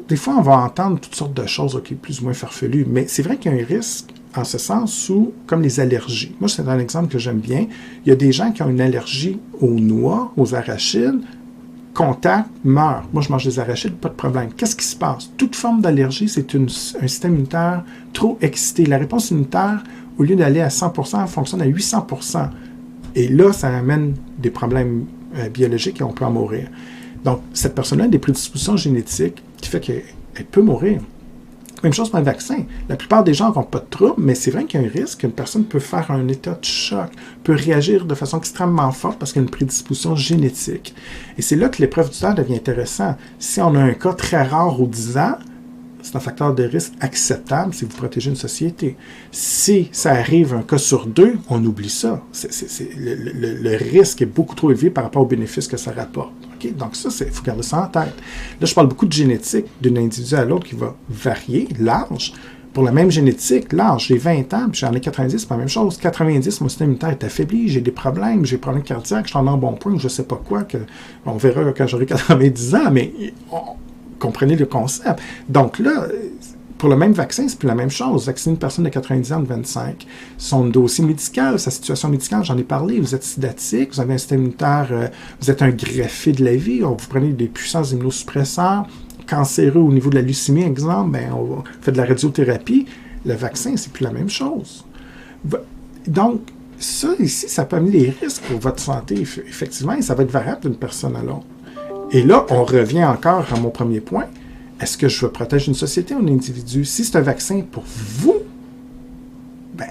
Des fois, on va entendre toutes sortes de choses, OK, plus ou moins farfelues, mais c'est vrai qu'il y a un risque en ce sens où, comme les allergies. Moi, c'est un exemple que j'aime bien. Il y a des gens qui ont une allergie aux noix, aux arachides, contact, meurt. Moi, je mange des arachides, pas de problème. Qu'est-ce qui se passe? Toute forme d'allergie, c'est un système immunitaire trop excité. La réponse immunitaire, au lieu d'aller à 100%, fonctionne à 800%. Et là, ça amène des problèmes biologiques et on peut en mourir. Donc, cette personne-là a des prédispositions génétiques qui fait qu'elle peut mourir. Même chose pour un vaccin. La plupart des gens n'ont pas de trouble, mais c'est vrai qu'il y a un risque qu'une personne peut faire un état de choc, peut réagir de façon extrêmement forte parce qu'il y a une prédisposition génétique. Et c'est là que l'épreuve du temps devient intéressant. Si on a un cas très rare aux 10 ans, c'est un facteur de risque acceptable si vous protégez une société. Si ça arrive un cas sur 2, on oublie ça. Le risque est beaucoup trop élevé par rapport aux bénéfices que ça rapporte. Okay? Donc ça, il faut garder ça en tête. Là, je parle beaucoup de génétique d'un individu à l'autre qui va varier, l'âge. Pour la même génétique, l'âge, j'ai 20 ans, puis j'en ai 90, c'est pas la même chose. 90, mon système immunitaire est affaibli, j'ai des problèmes, j'ai des problèmes cardiaques, je suis en embonpoint, je ne sais pas quoi, on verra quand j'aurai 90 ans, mais comprenez le concept. Donc là, pour le même vaccin, c'est plus la même chose. Vacciner une personne de 90 ans, de 25. Son dossier médical, sa situation médicale, j'en ai parlé. Vous êtes sidatique, vous avez un système immunitaire, vous êtes un greffé de la vie, vous prenez des puissants immunosuppresseurs, cancéreux au niveau de la leucémie, exemple, ben, on fait de la radiothérapie. Le vaccin, c'est plus la même chose. Donc, ça, ici, ça peut amener des risques pour votre santé, effectivement, et ça va être variable d'une personne à l'autre. Et là, on revient encore à mon premier point. Est-ce que je veux protéger une société ou un individu? Si c'est un vaccin pour vous, ben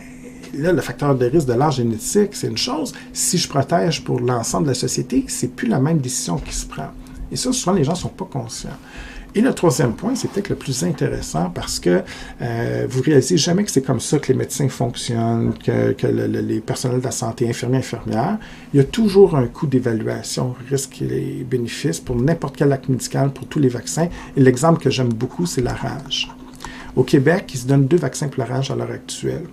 là, le facteur de risque de l'âge génétique, c'est une chose. Si je protège pour l'ensemble de la société, c'est plus la même décision qui se prend. Et ça, souvent, les gens ne sont pas conscients. Et le troisième point, c'est peut-être le plus intéressant parce que vous réalisez jamais que c'est comme ça que les médecins fonctionnent, que les personnels de la santé, infirmières. Il y a toujours un coût d'évaluation, risques et bénéfices pour n'importe quel acte médical, pour tous les vaccins. Et l'exemple que j'aime beaucoup, c'est la rage. Au Québec, ils se donnent 2 vaccins pour la rage à l'heure actuelle.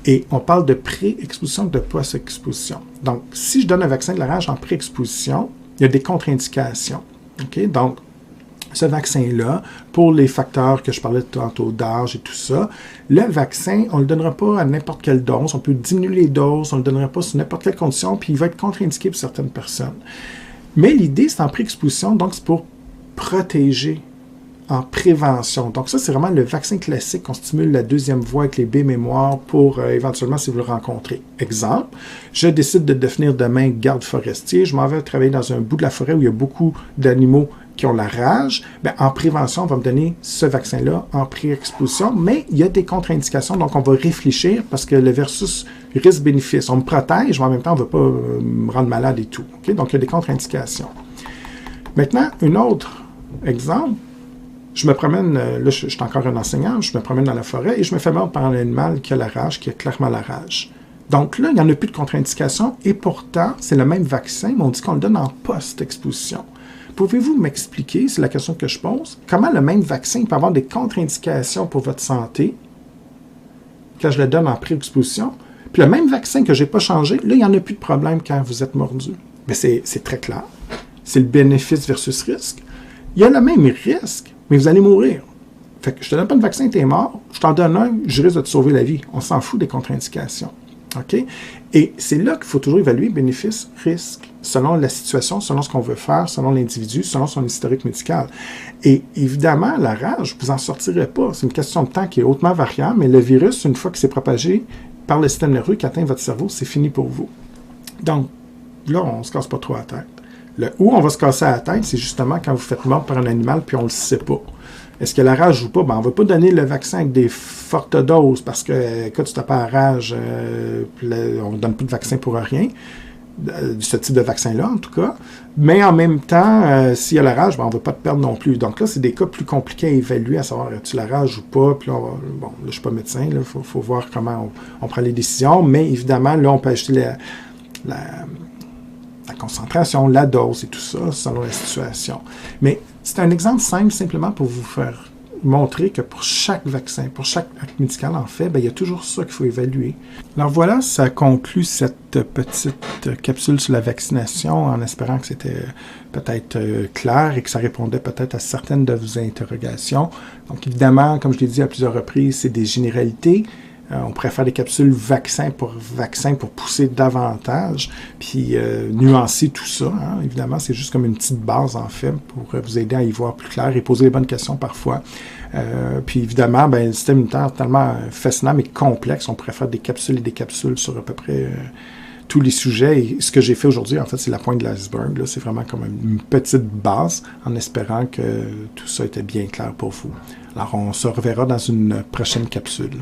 Et on parle de pré-exposition et de post-exposition. Donc, si je donne un vaccin de la rage en pré-exposition, il y a des contre-indications. Okay? Donc, ce vaccin-là, pour les facteurs que je parlais tantôt d'âge et tout ça, le vaccin, on ne le donnera pas à n'importe quelle dose. On peut diminuer les doses, on ne le donnera pas sous n'importe quelle condition, puis il va être contre-indiqué pour certaines personnes. Mais l'idée, c'est en pré-exposition, donc c'est pour protéger en prévention. Donc ça, c'est vraiment le vaccin classique. On stimule la deuxième voie avec les B-mémoires pour éventuellement, si vous le rencontrez. Exemple, je décide de devenir demain garde forestier. Je m'en vais travailler dans un bout de la forêt où il y a beaucoup d'animaux qui ont la rage. Bien, en prévention, on va me donner ce vaccin-là en pré-exposition, mais il y a des contre-indications, donc on va réfléchir parce que le versus risque-bénéfice, on me protège, mais en même temps, on ne va pas me rendre malade et tout. Okay? Donc, il y a des contre-indications. Maintenant, un autre exemple, je me promène, là, je suis encore un enseignant, je me promène dans la forêt et je me fais mordre par un animal qui a la rage, qui a clairement la rage. Donc là, il n'y en a plus de contre-indication et pourtant, c'est le même vaccin, mais on dit qu'on le donne en post-exposition. Pouvez-vous m'expliquer, c'est la question que je pose, comment le même vaccin peut avoir des contre-indications pour votre santé quand je le donne en pré-exposition, puis le même vaccin que je n'ai pas changé, là, il n'y en a plus de problème quand vous êtes mordu. Mais c'est très clair. C'est le bénéfice versus risque. Il y a le même risque, mais vous allez mourir. Fait que je ne te donne pas de vaccin, tu es mort, je t'en donne un, je risque de te sauver la vie. On s'en fout des contre-indications. OK? Et c'est là qu'il faut toujours évaluer bénéfice, risque, selon la situation, selon ce qu'on veut faire, selon l'individu, selon son historique médical. Et évidemment, la rage, vous n'en sortirez pas. C'est une question de temps qui est hautement variable, mais le virus, une fois qu'il s'est propagé par le système nerveux qui atteint votre cerveau, c'est fini pour vous. Donc, là, on ne se casse pas trop la tête. Où on va se casser la tête, c'est justement quand vous faites mordre par un animal puis on ne le sait pas. Est-ce que la rage ou pas? Ben, on ne va pas donner le vaccin avec des fortes doses parce que, quand tu t'as pas la rage, on ne donne plus de vaccin pour rien, ce type de vaccin-là en tout cas. Mais en même temps, s'il y a la rage, ben, on ne va pas te perdre non plus. Donc là, c'est des cas plus compliqués à évaluer, à savoir as-tu la rage ou pas. Puis là, bon, là, je ne suis pas médecin, il faut voir comment on prend les décisions. Mais évidemment, là, on peut ajouter la concentration, la dose et tout ça, selon la situation. Mais c'est un exemple simple, simplement pour vous faire montrer que pour chaque vaccin, pour chaque acte médical en fait, il y a toujours ça qu'il faut évaluer. Alors voilà, ça conclut cette petite capsule sur la vaccination en espérant que c'était peut-être clair et que ça répondait peut-être à certaines de vos interrogations. Donc évidemment, comme je l'ai dit à plusieurs reprises, c'est des généralités. On pourrait faire des capsules vaccin pour pousser davantage, puis nuancer tout ça. Hein. Évidemment, c'est juste comme une petite base, en fait, pour vous aider à y voir plus clair et poser les bonnes questions parfois. Puis évidemment, le système immunitaire est tellement fascinant mais complexe. On pourrait faire des capsules et des capsules sur à peu près tous les sujets. Et ce que j'ai fait aujourd'hui, en fait, c'est la pointe de l'iceberg. C'est vraiment comme une petite base en espérant que tout ça était bien clair pour vous. Alors, on se reverra dans une prochaine capsule.